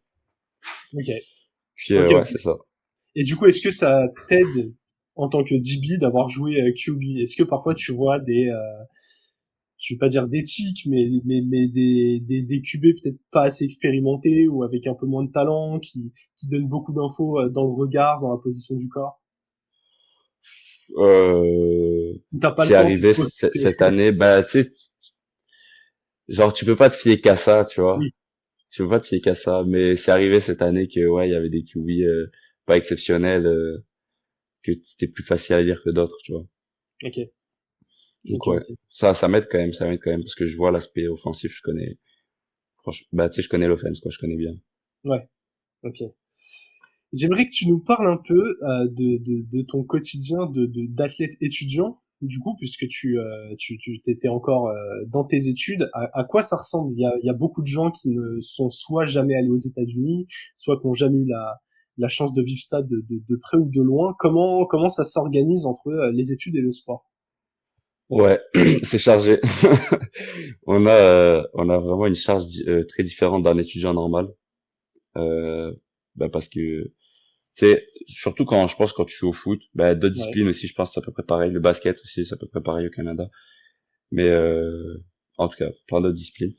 ok, Puis ok, ouais, ok. c'est ça. Et du coup, est-ce que ça t'aide en tant que DB d'avoir joué QB? Est-ce que parfois tu vois je vais pas dire d'éthique, mais des QB peut-être pas assez expérimentés ou avec un peu moins de talent, qui donnent beaucoup d'infos dans le regard, dans la position du corps? Euh, Ou t'as pas le c'est temps de arrivé t'occuper? cette année. Bah, tu sais, genre, tu peux pas te fier qu'à ça, tu vois. Oui, Tu peux pas te fier qu'à ça. Mais c'est arrivé cette année que, ouais, il y avait des QB pas exceptionnels, que c'était plus facile à lire que d'autres, tu vois. ok, ok, Donc, ouais. ok. Ça m'aide quand même, ça m'aide quand même, parce que je vois l'aspect offensif, je connais, franchement, bah, tu sais, je connais l'offense, quoi, je connais bien. Ouais, ok. J'aimerais que tu nous parles un peu de ton quotidien d'athlète étudiant, du coup, puisque tu t'étais encore dans tes études. À quoi ça ressemble? Il y a beaucoup de gens qui ne sont soit jamais allés aux États-Unis, soit qui n'ont jamais eu la chance de vivre ça de près ou de loin. Comment ça s'organise entre les études et le sport? Ouais, c'est chargé. On a vraiment une charge très différente d'un étudiant normal. Euh, bah, parce que c'est surtout quand je pense quand tu joues au foot, bah, d'autres Ouais, disciplines aussi, je pense que c'est à peu près pareil. Le basket aussi, c'est à peu près pareil au Canada. Mais en tout cas, plein d'autres disciplines.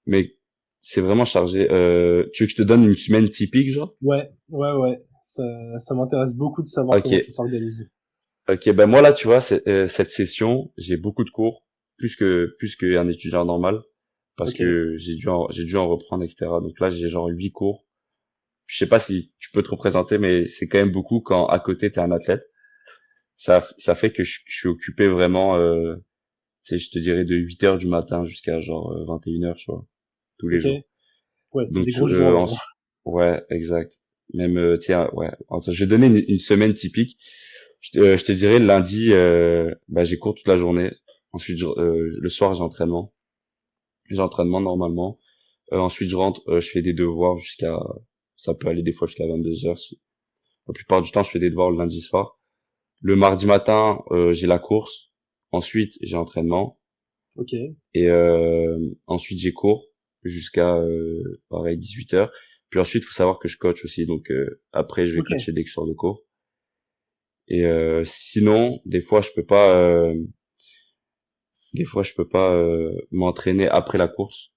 Mais c'est vraiment chargé. Tu veux que je te donne une semaine typique, genre? ouais, ouais, ouais. Ça m'intéresse beaucoup de savoir Ok, comment ça s'organise. ok. Ben moi là, tu vois, cette session, j'ai beaucoup de cours, plus qu'un étudiant normal, parce Ok, que j'ai dû en reprendre, etc. Donc là, j'ai genre 8 cours. Je sais pas si tu peux te représenter, mais c'est quand même beaucoup quand à côté t'es un athlète. Ça fait que je suis occupé vraiment, tu sais, je te dirais de 8 heures du matin jusqu'à genre 21 heures, tu vois, tous les ok. jours. Ouais, c'est Donc, des grosses journées, hein. ouais, exact. Même, tiens, ouais. Attends, je vais donner une semaine typique. Je te dirais, lundi, bah, j'ai cours toute la journée. Ensuite, le soir, j'ai entraînement. J'ai entraînement normalement. Ensuite, je rentre, je fais des devoirs ça peut aller des fois jusqu'à 22 heures. La plupart du temps, je fais des devoirs le lundi soir. Le mardi matin, j'ai la course. Ensuite, j'ai entraînement. Ok, Et ensuite, j'ai cours jusqu'à pareil 18 heures. Puis ensuite, il faut savoir que je coach aussi. Donc après, je vais ok, coacher dès que je sors de cours. Et sinon, des fois, je peux pas m'entraîner après la course.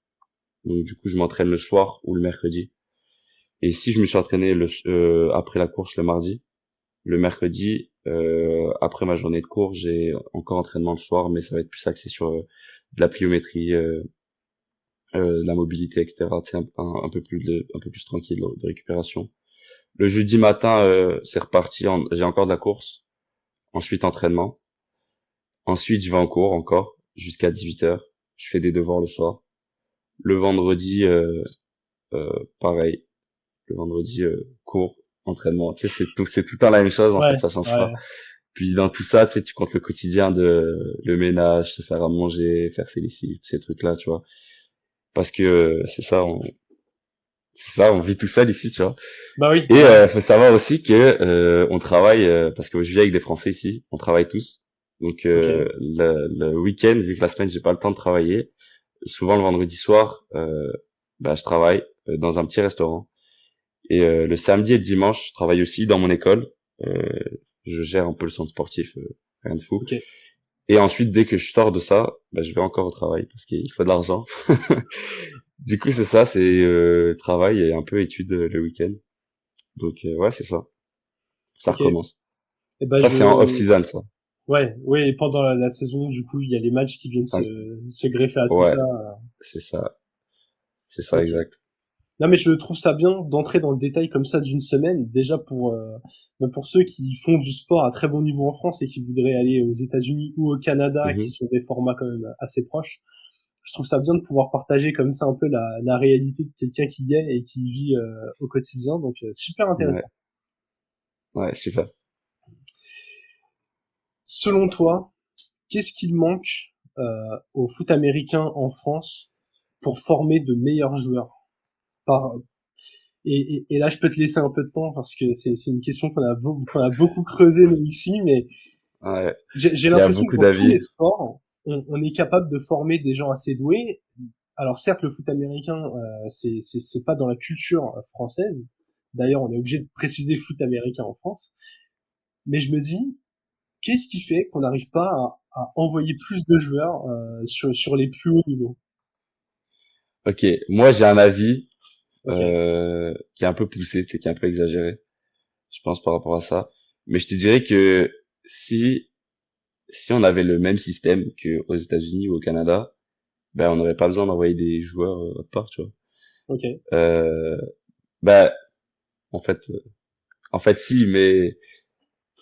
Donc du coup, je m'entraîne le soir ou le mercredi. Et si je me suis entraîné après la course le mardi, le mercredi, après ma journée de cours, j'ai encore entraînement le soir, mais ça va être plus axé sur de la pliométrie, de la mobilité, etc. C'est un peu plus tranquille de récupération. Le jeudi matin, c'est reparti. J'ai encore de la course. Ensuite, entraînement. Ensuite, je vais en cours encore jusqu'à 18 heures. Je fais des devoirs le soir. Le vendredi, pareil. Le vendredi, cours, entraînement. Tu sais, c'est tout le temps la même chose. En ouais, fait, ça change pas. ouais. Puis dans tout ça, tu sais, tu comptes le quotidien de le ménage, se faire à manger, faire ses lessives, tous ces trucs-là, tu vois. Parce que c'est ça, on vit tout seul ici, tu vois. Bah oui, Et bah oui. faut savoir aussi que on travaille parce que je vis avec des Français ici, on travaille tous. Donc Ok, le week-end, vu que la semaine j'ai pas le temps de travailler, souvent le vendredi soir, bah je travaille dans un petit restaurant. Et le samedi et le dimanche, je travaille aussi dans mon école. Euh, je gère un peu le centre sportif, rien de fou. ok, Et ensuite, dès que je sors de ça, bah, je vais encore au travail parce qu'il faut de l'argent. Du coup, c'est ça, c'est travail et un peu études le week-end. Donc ouais, c'est ça. Ça ok. recommence. Et ben Ça, c'est en off-season, ça. ouais, ouais. Et pendant la saison, du coup, il y a les matchs qui viennent Enfin, se greffer à tout ouais, ça. c'est ça. C'est ça, Ok. exact. Non, mais je trouve ça bien d'entrer dans le détail comme ça d'une semaine, déjà pour ceux qui font du sport à très bon niveau en France et qui voudraient aller aux États-Unis ou au Canada, qui Mhm. sont des formats quand même assez proches. Je trouve ça bien de pouvoir partager comme ça un peu la réalité de quelqu'un qui y est et qui vit au quotidien. Donc super Ouais, intéressant. ouais, super. Selon toi, qu'est-ce qu'il manque au foot américain en France pour former de meilleurs joueurs? Par et là, je peux te laisser un peu de temps parce que c'est une question qu'on a beaucoup creusé nous ici, mais Ouais, j'ai il y a l'impression que beaucoup dans tous les d'avis. sports, on est capable de former des gens assez doués. Alors certes, le foot américain, c'est pas dans la culture française. D'ailleurs, on est obligé de préciser foot américain en France. Mais je me dis, qu'est-ce qui fait qu'on n'arrive pas à envoyer plus de joueurs sur les plus hauts niveaux? Ok, moi j'ai un avis Ok, qui est un peu poussé, c'est qui est un peu exagéré, je pense par rapport à ça. Mais je te dirais que si si on avait le même système qu'aux États-Unis ou au Canada, ben on n'aurait pas besoin d'envoyer des joueurs autre part, tu vois. ok, Euh, ben en fait, en fait si, mais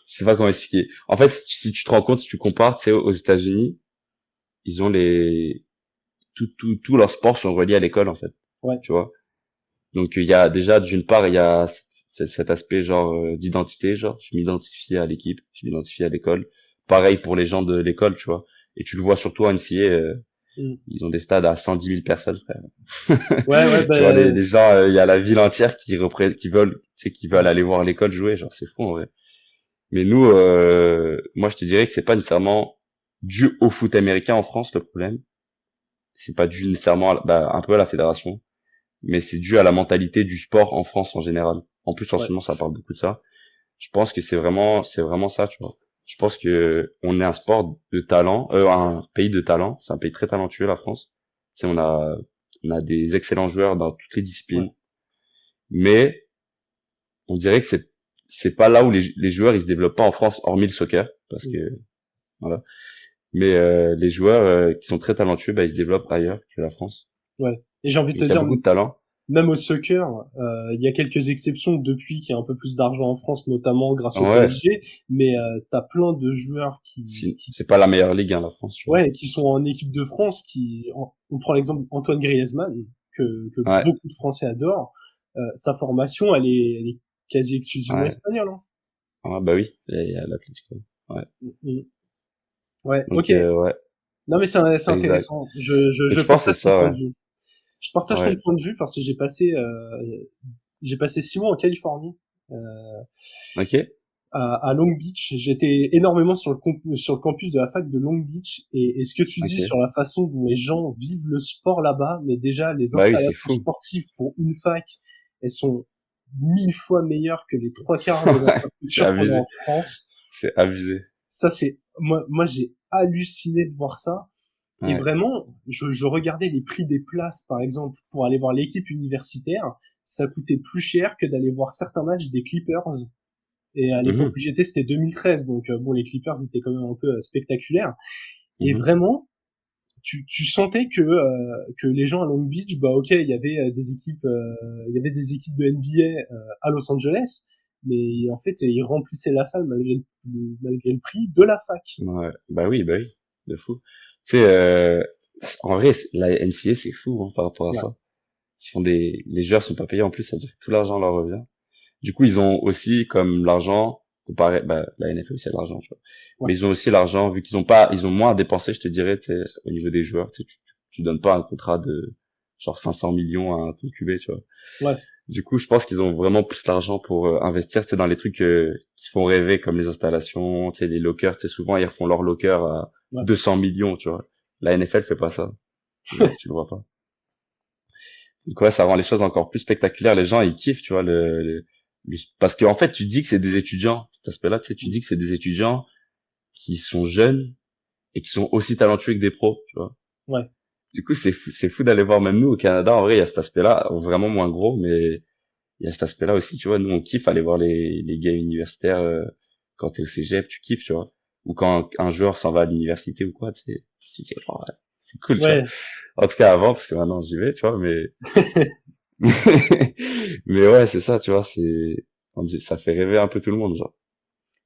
je sais pas comment expliquer. En fait, si tu te rends compte, si tu compares, tu sais, aux États-Unis, ils ont les tous leurs sports sont reliés à l'école en fait, ouais, tu vois. Donc il y a déjà d'une part il y a cet aspect genre d'identité, genre je m'identifie à l'équipe, je m'identifie à l'école. Pareil pour les gens de l'école, tu vois. Et tu le vois surtout en NCAA, mm. ils ont des stades à 110 000 personnes, frère. Ouais, ouais, Tu vois ben, les gens, il y a la ville entière qui veulent, tu sais, qui veulent aller voir l'école jouer, genre c'est fou en vrai. Mais nous, moi je te dirais que c'est pas nécessairement dû au foot américain en France le problème. C'est pas dû nécessairement bah, un peu à la fédération, mais c'est dû à la mentalité du sport en France en général. En plus, en ouais, ce moment, ça parle beaucoup de ça. Je pense que c'est vraiment ça, tu vois. Je pense que on est un sport de talent, un pays de talent. C'est un pays très talentueux, la France. Tu sais, on a des excellents joueurs dans toutes les ouais, disciplines, mais on dirait que c'est pas là où les joueurs ils se développent pas en France, hormis le soccer, parce que mm, voilà. Mais les joueurs qui sont très talentueux, bah, ils se développent ailleurs que la France. ouais. Et j'ai envie de te Donc il y a dire, beaucoup de talent. même au soccer, il y a quelques exceptions depuis qu'il y a un peu plus d'argent en France, notamment grâce au Ouais, PSG, mais t'as plein de joueurs c'est pas la meilleure ligue, hein, la France, tu vois. ouais, qui sont en équipe de France, on prend l'exemple Antoine Griezmann, que Ouais, beaucoup de Français adorent. Sa formation, elle est quasi exclusivement ouais. espagnole, hein. Ah, bah oui, il y a l'Atlético. Ouais. Mm, mm. Ouais, ok. Donc, ouais, Non, mais c'est exact. intéressant. Donc, Je je pense que partage c'est ton ça, point ouais. de vue. Je partage ton Ouais. point de vue parce que j'ai passé 6 mois en Californie. Euh, Ok, à Long Beach. J'étais énormément sur le campus de la fac de Long Beach et ce que tu dis sur ok. la façon dont les gens vivent le sport là-bas, mais déjà les Bah oui, c'est installations fou. sportives pour une fac, elles sont 1000 fois meilleures que les trois quarts des Ouais, c'est infrastructures qu'on a abusé. en France. C'est abusé. Ça, c'est moi j'ai halluciné de voir ça. Et Ouais. vraiment, je regardais les prix des places, par exemple, pour aller voir l'équipe universitaire, ça coûtait plus cher que d'aller voir certains matchs des Clippers. Et à l'époque Mhm, où j'y étais, c'était 2013, donc bon, les Clippers étaient quand même un peu spectaculaires. Et mhm. vraiment, tu sentais que les gens à Long Beach, bah ok, il y avait des équipes de NBA à Los Angeles, mais en fait, ils remplissaient la salle malgré le prix de la fac. Ouais. Bah oui, de fou. Tu sais, en vrai, la NCA, c'est fou, hein, par rapport à Ouais, ça. Les joueurs sont pas payés en plus, ça veut dire que tout l'argent leur revient. Du coup, ils ont aussi comme l'argent comparé, bah, la NFL aussi a de l'argent, tu vois. ouais, Mais ils ont aussi l'argent vu ils ont moins à dépenser, je te dirais, tu sais, au niveau des joueurs. Tu sais, tu donnes pas un contrat de genre 500 millions à un ton QB, tu vois. ouais, Du coup, je pense qu'ils ont vraiment plus d'argent pour investir, tu sais, dans les trucs qui font rêver, comme les installations, tu sais, les lockers. Tu sais, souvent, ils refont leurs lockers à Ouais. 200 millions, tu vois. La NFL fait pas ça. Genre, tu le vois pas. Donc ouais, ça rend les choses encore plus spectaculaires. Les gens, ils kiffent, tu vois, parce qu'en fait, tu dis que c'est des étudiants. Cet aspect-là, tu sais, tu dis que c'est des étudiants qui sont jeunes et qui sont aussi talentueux que des pros, tu vois. Ouais. Du coup, c'est fou d'aller voir, même nous, au Canada, en vrai, il y a cet aspect-là, vraiment moins gros, mais il y a cet aspect-là aussi, tu vois. Nous, on kiffe aller voir les gars universitaires, quand t'es au cégep, tu kiffes, tu vois. Ou quand un joueur s'en va à l'université ou quoi, tu sais, tu te dis, oh, ouais, c'est cool, tu vois. Ouais. En tout cas, avant, parce que maintenant, j'y vais, tu vois, mais, mais ouais, c'est ça, tu vois, ça fait rêver un peu tout le monde, genre.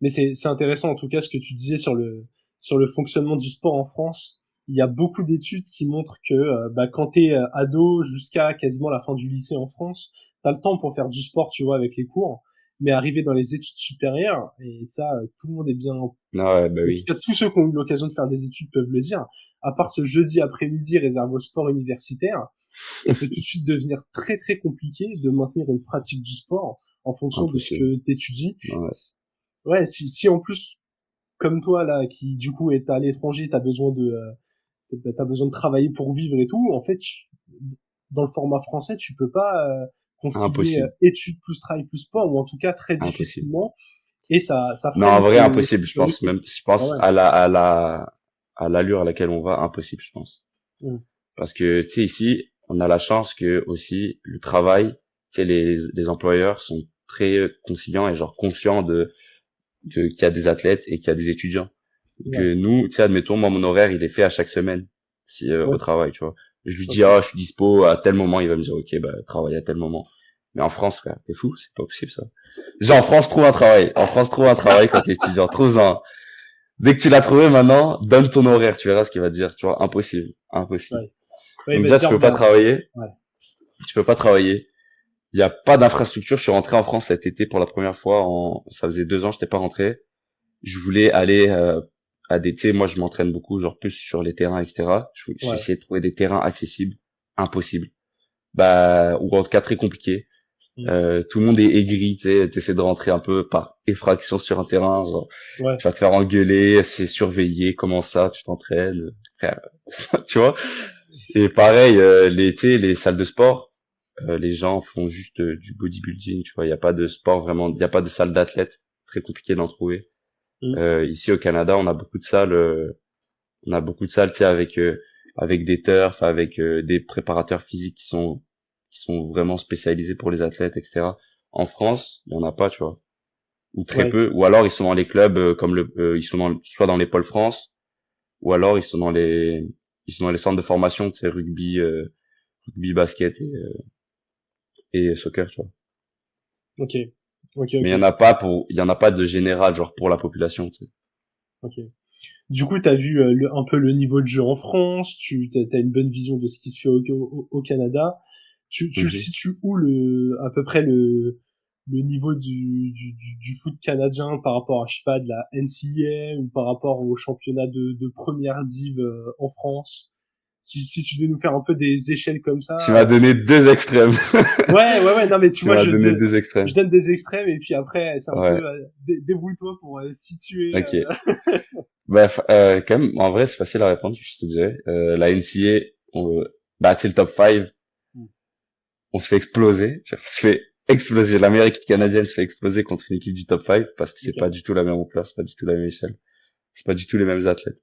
Mais c'est intéressant en tout cas ce que tu disais sur le fonctionnement du sport en France. Il y a beaucoup d'études qui montrent que bah, quand t'es ado jusqu'à quasiment la fin du lycée en France, t'as le temps pour faire du sport, tu vois, avec les cours. Mais arriver dans les études supérieures, et ça, tout le monde est bien, en Non, ouais, bah tout oui. cas tous ceux qui ont eu l'occasion de faire des études peuvent le dire, à part ce jeudi après-midi réservé au sport universitaire, ça peut tout de suite devenir très très compliqué de maintenir une pratique du sport en fonction de ce Impossible. que t'étudies. Ouais, Ouais, si en plus, comme toi, là, qui du coup est à l'étranger, t'as besoin de travailler pour vivre et tout, en fait, dans le format français, tu peux pas concilier impossible. études plus travail plus sport, ou en tout cas très Impossible. difficilement, et ça Non, en freine vrai, impossible, je ta pense. réussite. Même, je Ah pense ouais. à l'allure à laquelle on va, impossible, je pense. Mm. Parce que, tu sais, ici, on a la chance que, aussi, le travail, tu sais, les employeurs sont très conciliants et genre conscients qu'il y a des athlètes et qu'il y a des étudiants. Ouais. Que nous, tu sais, admettons, moi, mon horaire, il est fait à chaque semaine, si, au Ouais. travail, tu vois. Je lui dis, Ok. ah, je suis dispo à tel moment, il va me dire, ok, bah, travaille à tel moment. Mais en France, frère, t'es fou, c'est pas possible, ça. Déjà, en France, trouve un travail. En France, trouve un travail quand t'es étudiant. Trouve-en. Dès que tu l'as trouvé maintenant, donne ton horaire, tu verras ce qu'il va te dire, tu vois. Impossible. Impossible. Ouais. Ouais, il Donc va te déjà, tu dire, peux pas bah, travailler. ouais. Tu peux pas travailler. Il y a pas d'infrastructure. Je suis rentré en France cet été pour la première fois. Ça faisait 2 ans, j'étais pas rentré. Je voulais aller à des, tu sais, moi je m'entraîne beaucoup, genre plus sur les terrains, etc. J'ai Ouais. essayé de trouver des terrains accessibles, impossible. Bah, ou en tout cas très compliqué. Mm. Tout le monde est aigri, tu sais, t'essaies de rentrer un peu par effraction sur un terrain, genre, Ouais. tu vas te faire engueuler, c'est surveillé, comment ça, tu t'entraînes, frère, tu vois. Et pareil, tu sais, les salles de sport, les gens font juste du bodybuilding, tu vois, il y a pas de sport vraiment, il y a pas de salle d'athlète, très compliqué d'en trouver. Mm. Ici au Canada, on a beaucoup de salles, tu sais, avec des turfs, avec des préparateurs physiques qui sont vraiment spécialisés pour les athlètes, etc. En France, il y en a pas, tu vois, ou très Ouais. peu, ou alors ils sont dans les clubs ils sont soit dans les pôles France, ou alors ils sont dans les centres de formation, tu sais, rugby, basket et soccer, tu vois. Ok. Ok, Mais ok. il y en a pas de général, genre pour la population, tu sais. Ok. Du coup, t'as vu un peu le niveau de jeu en France, t'as une bonne vision de ce qui se fait au Canada. Tu le Mhm. situes où à peu près le niveau du foot canadien par rapport à, je sais pas, de la NCAA ou par rapport au championnat de première div en France? Si tu devais nous faire un peu des échelles comme Tu ça. m'as donné deux extrêmes. Ouais, non, mais tu Tu vois, m'as donné deux je extrêmes. donne des extrêmes et puis après, c'est un peu, Ouais. débrouille-toi pour situer. Ok. Bref, quand même, en vrai, c'est facile à répondre, je te dirais. La NCA, bah, c'est le top 5, on se fait exploser. Genre, on se fait exploser. L'Amérique canadienne se fait exploser contre une équipe du top 5 parce que c'est Ok. pas du tout la même ampleur, c'est pas du tout la même échelle, c'est pas du tout les mêmes athlètes.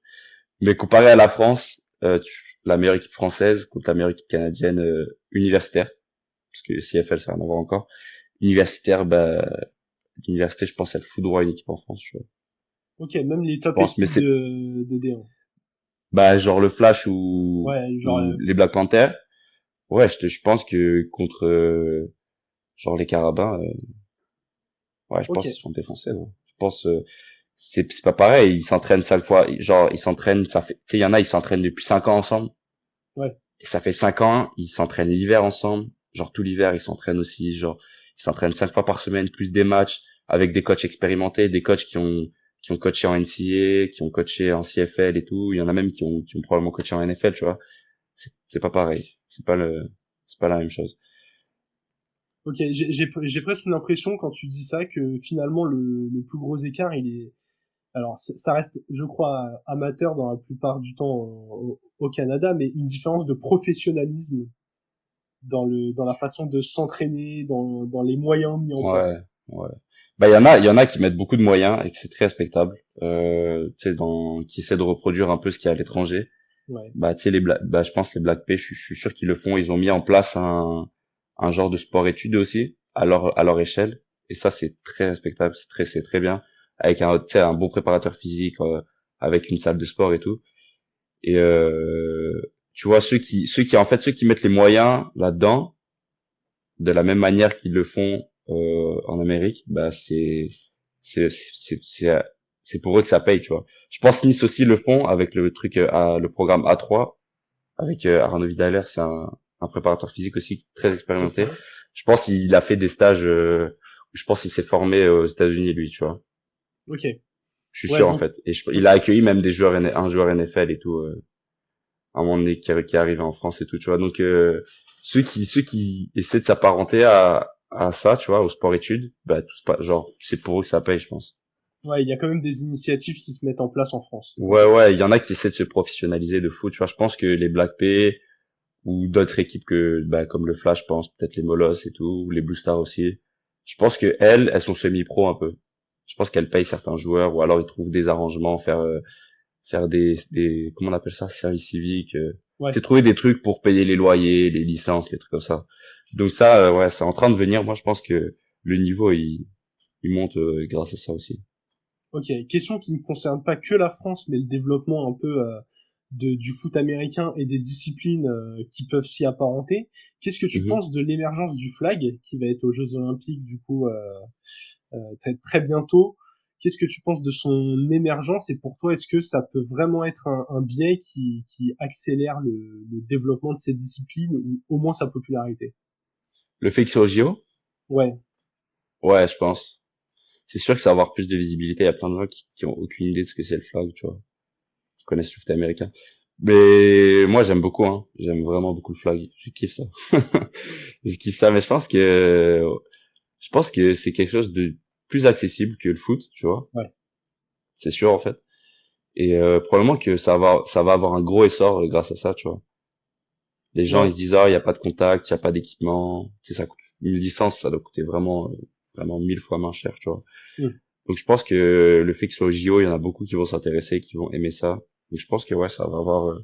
Mais comparé à la France, la meilleure équipe française contre la meilleure équipe canadienne universitaire, parce que CFL, ça n'a rien à voir encore. Universitaire, bah, l'université, je pense, elle foudroie une équipe en France, Ok, même les je top pense. Mais équipes c'est, de D1. bah, genre le Flash Ouais, genre, ou les Black Panthers. Ouais, je pense que contre genre les Carabins, ouais, je ok, pense qu'ils sont défoncés. Ouais. Je pense c'est pas pareil. Ils s'entraînent 5 fois, genre ils s'entraînent. Ça fait, tu sais, il y en a, ils s'entraînent depuis 5 ans ensemble. ouais, Et ça fait 5 ans, ils s'entraînent l'hiver ensemble. Genre tout l'hiver, ils s'entraînent aussi. Genre ils s'entraînent 5 fois par semaine, plus des matchs avec des coachs expérimentés, des coachs qui ont coaché en NCAA, qui ont coaché en CFL et tout. Il y en a même qui ont probablement coaché en NFL, tu vois. C'est pas pareil. C'est pas la même chose. Ok, j'ai presque l'impression quand tu dis ça que finalement le plus gros écart il est, alors ça reste, je crois, amateur dans la plupart du temps au Canada, mais une différence de professionnalisme dans la façon de s'entraîner, dans les moyens mis en place. Ouais, ouais. Bah, il y en a qui mettent beaucoup de moyens et que c'est très respectable, tu sais, qui essaient de reproduire un peu ce qu'il y a à l'étranger. Ouais, Bah, tu sais, bah, je pense les Black P, je suis sûr qu'ils le font. Ils ont mis en place un genre de sport-études aussi, à leur échelle. Et ça, c'est très respectable, c'est très bien. Avec tu sais, un bon préparateur physique, avec une salle de sport et tout. Et, tu vois, ceux qui mettent les moyens là-dedans, de la même manière qu'ils le font, en Amérique, bah, c'est, c'est pour eux que ça paye, tu vois. Je pense Nice aussi le font avec le truc, le programme A3 avec Arnaud Vidalère, c'est un préparateur physique aussi très expérimenté. Je pense qu'il a fait des stages, je pense qu'il s'est formé aux États-Unis lui, tu vois. ok. Je suis Ouais, sûr en donc fait. Et il a accueilli même des joueurs, un joueur NFL et tout, à un moment donné qui est arrivé en France et tout, tu vois. Donc ceux qui essaient de s'apparenter à ça, tu vois, au sport-études, bah tout pas, genre c'est pour eux que ça paye, je pense. ouais, il y a quand même des initiatives qui se mettent en place en France. Ok. Ouais, ouais, il y en a qui essaient de se professionnaliser de foot, tu vois. Je pense que les Black P ou d'autres équipes que bah, comme le Flash, je pense peut-être les Molos et tout, ou les Blue Stars aussi. Je pense que elles sont semi-pro un peu. Je pense qu'elles payent certains joueurs ou alors ils trouvent des arrangements, faire des comment on appelle ça, service civique. Ouais. C'est trouver des trucs pour payer les loyers, les licences, les trucs comme ça. Donc ça, ouais, c'est en train de venir. Moi, je pense que le niveau il monte grâce à ça aussi. Ok, question qui ne concerne pas que la France, mais le développement un peu du foot américain et des disciplines qui peuvent s'y apparenter. Qu'est-ce que tu Mhm. penses de l'émergence du flag, qui va être aux Jeux Olympiques du coup très, très bientôt? Qu'est-ce que tu penses de son émergence et pour toi, est-ce que ça peut vraiment être un biais qui accélère le développement de ces disciplines ou au moins sa popularité? Le fait que sur JO, Ouais, ouais, je pense. C'est sûr que ça va avoir plus de visibilité. Il y a plein de gens qui ont aucune idée de ce que c'est le flag, tu vois. Qui connaissent le foot américain. Mais moi, j'aime beaucoup, hein. J'aime vraiment beaucoup le flag. Je kiffe ça. Je kiffe ça, mais je pense que c'est quelque chose de plus accessible que le foot, tu vois. ouais, C'est sûr, en fait. Et probablement que ça va avoir un gros essor grâce à ça, tu vois. Les gens, ouais. ils se disent, ah, il y a pas de contact, il y a pas d'équipement. Tu sais, ça coûte une licence, ça doit coûter vraiment 1000 fois moins cher, tu vois. Hmm. Donc, je pense que le fait que ce soit au JO, il y en a beaucoup qui vont s'intéresser, qui vont aimer ça. Donc, je pense que ouais, ça va avoir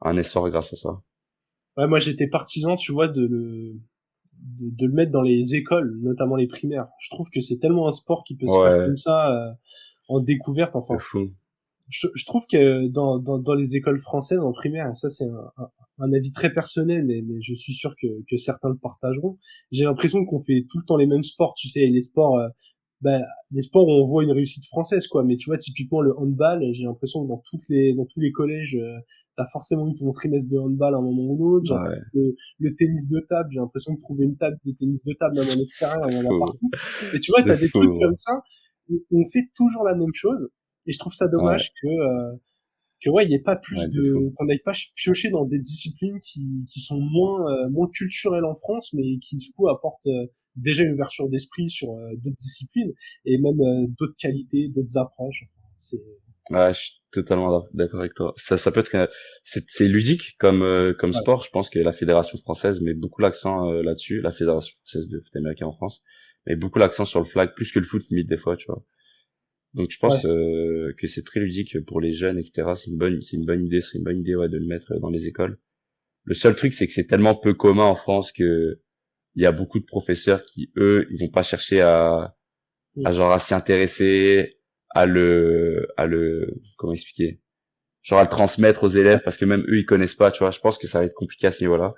un essor grâce à ça. Ouais, moi j'étais partisan, tu vois, de le mettre dans les écoles, notamment les primaires. Je trouve que c'est tellement un sport qui peut se faire Ouais, comme ça, en découverte. de Enfin, fou. je trouve que dans les écoles françaises en primaire, et ça c'est un avis très personnel, mais je suis sûr que certains le partageront, j'ai l'impression qu'on fait tout le temps les mêmes sports, tu sais, les sports, bah, les sports où on voit une réussite française, quoi. Mais tu vois, typiquement le handball, j'ai l'impression que dans tous les collèges, t'as forcément eu ton trimestre de handball à un moment ou l'autre. J'ai l'impression Ouais, que le tennis de table, j'ai l'impression de trouver une table de tennis de table même en extérieur, il y de en a fou. partout. Et tu vois, De t'as des trucs fou. comme ça où on fait toujours la même chose. Et je trouve ça Ouais, dommage que ouais, il n'y ait pas ouais, plus de fou. qu'on n'aille pas piocher dans des disciplines qui sont moins culturelles en France, mais qui du coup apportent déjà une ouverture d'esprit sur d'autres disciplines et même d'autres qualités, d'autres approches. C'est Ouais, je suis totalement d'accord avec toi. Ça peut être, c'est ludique comme ouais, sport. Je pense que la fédération française met beaucoup l'accent là-dessus. La fédération française de foot américain en France met beaucoup l'accent sur le flag, plus que le foot limite des fois, tu vois. Donc je pense ouais, que c'est très ludique pour les jeunes, etc. C'est une bonne idée, c'est une bonne idée ouais, de le mettre dans les écoles. Le seul truc, c'est que c'est tellement peu commun en France que il y a beaucoup de professeurs qui, eux, ils vont pas chercher à mm, genre à s'y intéresser, comment expliquer, genre à le transmettre aux élèves parce que même eux ils connaissent pas, tu vois. Je pense que ça va être compliqué à ce niveau-là.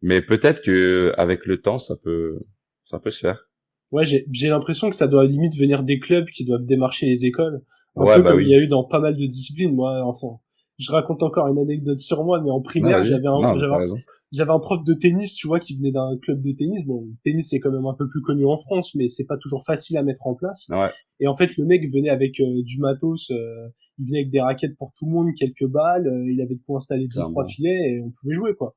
Mais peut-être que avec le temps, ça peut se faire. ouais. J'ai l'impression que ça doit limite venir des clubs qui doivent démarcher les écoles, un Ouais, peu bah comme il y a oui. eu dans pas mal de disciplines. Moi, enfin, je raconte encore une anecdote sur moi, mais en Non, primaire, vas-y. Non, t'as raison. j'avais un prof de tennis, tu vois, qui venait d'un club de tennis. Bon, le tennis, c'est quand même un peu plus connu en France, mais c'est pas toujours facile à mettre en place. Ouais, Et en fait, le mec venait avec du matos, il venait avec des raquettes pour tout le monde, quelques balles, il avait de quoi installer c'est deux, un trois bon. filets et on pouvait jouer, quoi.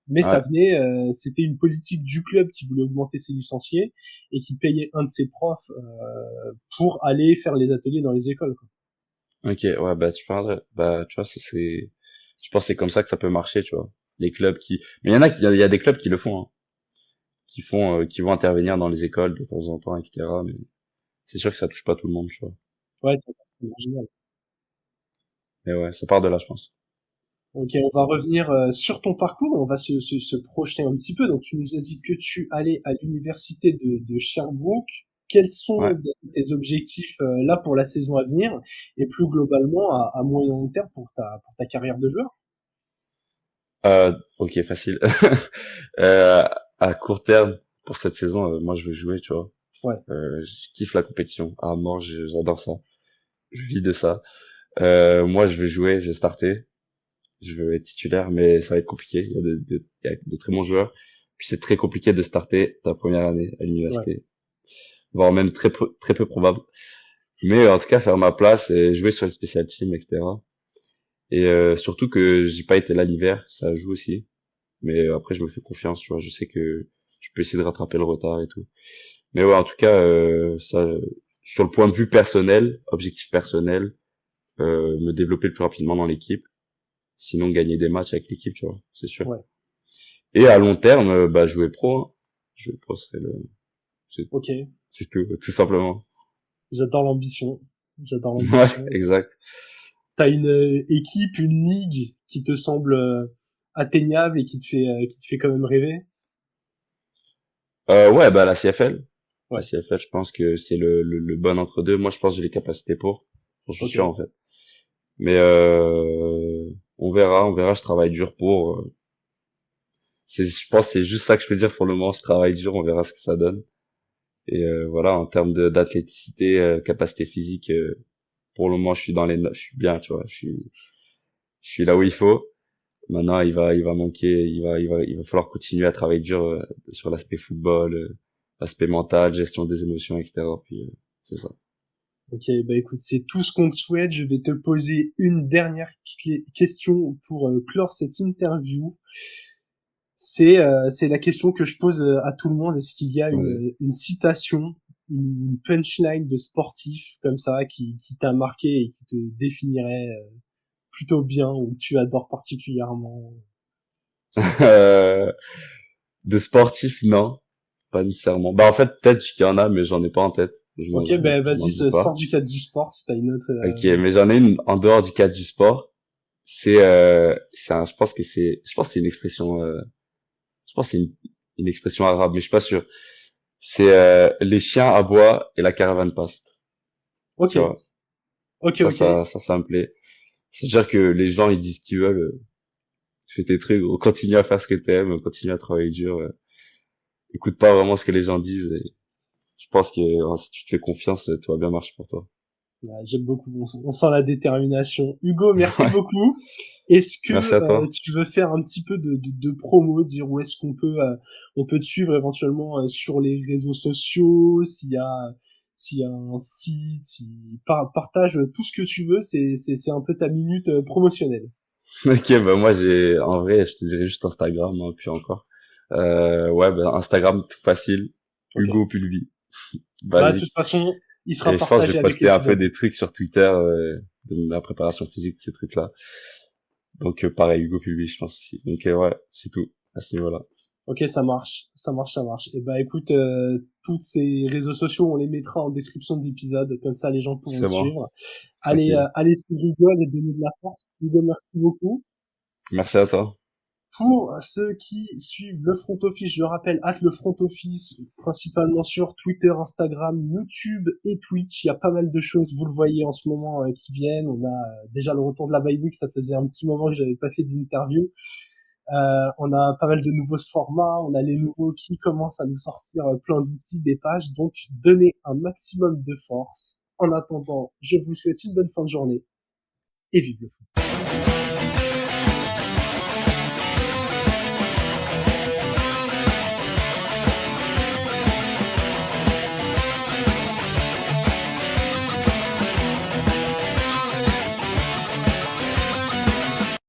Mais ça Ouais. venait, c'était une politique du club qui voulait augmenter ses licenciés et qui payait un de ses profs pour aller faire les ateliers dans les écoles, quoi. Ok, ouais, bah tu vois, ça c'est, je pense que c'est comme ça que ça peut marcher, tu vois. Les clubs qui, mais il y a des clubs qui le font, hein, qui vont intervenir dans les écoles de temps en temps, etc. Mais c'est sûr que ça touche pas tout le monde, tu vois. Ouais, c'est génial. Mais ouais, ça part de là, je pense. Ok, on va revenir sur ton parcours, on va se projeter un petit peu. Donc, tu nous as dit que tu allais à l'université de Sherbrooke. Quels Ouais. sont tes objectifs là pour la saison à venir et plus globalement à moyen long terme pour ta carrière de joueur? Ok, facile. Euh, à court terme, pour cette saison, moi je veux jouer, tu vois. Ouais, Je kiffe la compétition. À mort, j'adore ça. Je vis de ça. Moi, je vais jouer, je vais starter. Je veux être titulaire, mais ça va être compliqué. Il y a de très bons joueurs. Puis c'est très compliqué de starter ta première année à ouais, l'université, voire même très peu probable. Mais en tout cas, faire ma place et jouer sur les special teams, etc. Et surtout que j'ai pas été là l'hiver, ça joue aussi. Mais après, je me fais confiance, tu vois. Je sais que je peux essayer de rattraper le retard et tout. Mais ouais, en tout cas, ça, sur le point de vue personnel, objectif personnel, me développer le plus rapidement dans l'équipe. Sinon, gagner des matchs avec l'équipe, tu vois, c'est sûr. ouais. Et à long terme, bah, jouer pro, hein. Jouer pro serait c'est, Ok, c'est tout simplement. j'adore l'ambition. J'adore Ouais, l'ambition. exact. T'as une équipe, une ligue qui te semble atteignable et qui te fait quand même rêver? Ouais, bah, la CFL. La Ouais, CFL, je pense que c'est le bon entre deux. Moi, je pense que j'ai les capacités pour. J'en suis ok. sûr, en fait. Mais, on verra, je travaille dur pour. Je pense que c'est juste ça que je peux dire pour le moment. Je travaille dur, on verra ce que ça donne. Et voilà, en termes d'athléticité, capacité physique, pour le moment, je suis je suis bien, tu vois. Je suis là où il faut. Maintenant, il va manquer, il va falloir continuer à travailler dur sur l'aspect football, l'aspect mental, gestion des émotions, etc. Puis c'est ça. Ok, bah écoute, c'est tout ce qu'on te souhaite. Je vais te poser une dernière question pour clore cette interview. C'est la question que je pose à tout le monde. Est-ce qu'il y a Vas-y. une citation, une punchline de sportif comme ça qui t'a marqué et qui te définirait plutôt bien ou que tu adores particulièrement? Euh, de sportif, non, pas nécessairement. Bah en fait, peut-être qu'il y en a, mais j'en ai pas en tête. Ok, ben Je m'en vas-y, doute sors pas. du cadre du sport si t'as une autre. Ok, mais j'en ai une en dehors du cadre du sport. Je pense que c'est une expression, je pense que c'est une expression arabe, mais je suis pas sûr. C'est les chiens aboient et la caravane passe. Ok, Tu vois, ok. ça me plaît. C'est-à-dire que les gens ils disent ce qu'ils veulent. Tu fais tes trucs, continue à faire ce que t'aimes, continue à travailler dur. Écoute pas vraiment ce que les gens disent. Et je pense que si tu te fais confiance, tout va bien marcher pour toi. Ouais, j'aime beaucoup. On sent la détermination. Hugo, merci Ouais, beaucoup. Est-ce que merci à toi. tu veux faire un petit peu de promo, dire où est-ce qu'on peut on peut te suivre éventuellement sur les réseaux sociaux, s'il y a un site, partage tout ce que tu veux. C'est un peu ta minute promotionnelle. Ok, bah moi en vrai, je te dirais juste Instagram, hein, puis encore. Ouais, bah Instagram, tout facile. Ok. Hugo Pulvi, Bah de basique. toute façon, il sera Et je pense que je partagé vais avec poster un peu l'épisode. des trucs sur Twitter, de ma préparation physique, ces trucs-là. Donc pareil, Hugo Pulvi, je pense aussi. Donc ouais, c'est tout à ce niveau-là. Ok, ça marche. Et bah écoute, toutes ces réseaux sociaux, on les mettra en description de l'épisode, comme ça les gens pourront C'est te bon, suivre. tranquille. Allez suivre Hugo, allez donner de la force. Hugo, merci beaucoup. Merci à toi. Pour ceux qui suivent le front office, je rappelle, le front office, principalement sur Twitter, Instagram, YouTube et Twitch. Il y a pas mal de choses, vous le voyez en ce moment, qui viennent. On a déjà le retour de la bye week, ça faisait un petit moment que j'avais pas fait d'interview. On a pas mal de nouveaux formats, on a les nouveaux qui commencent à nous sortir plein d'outils, des pages, donc donnez un maximum de force. En attendant, je vous souhaite une bonne fin de journée et vive le foot.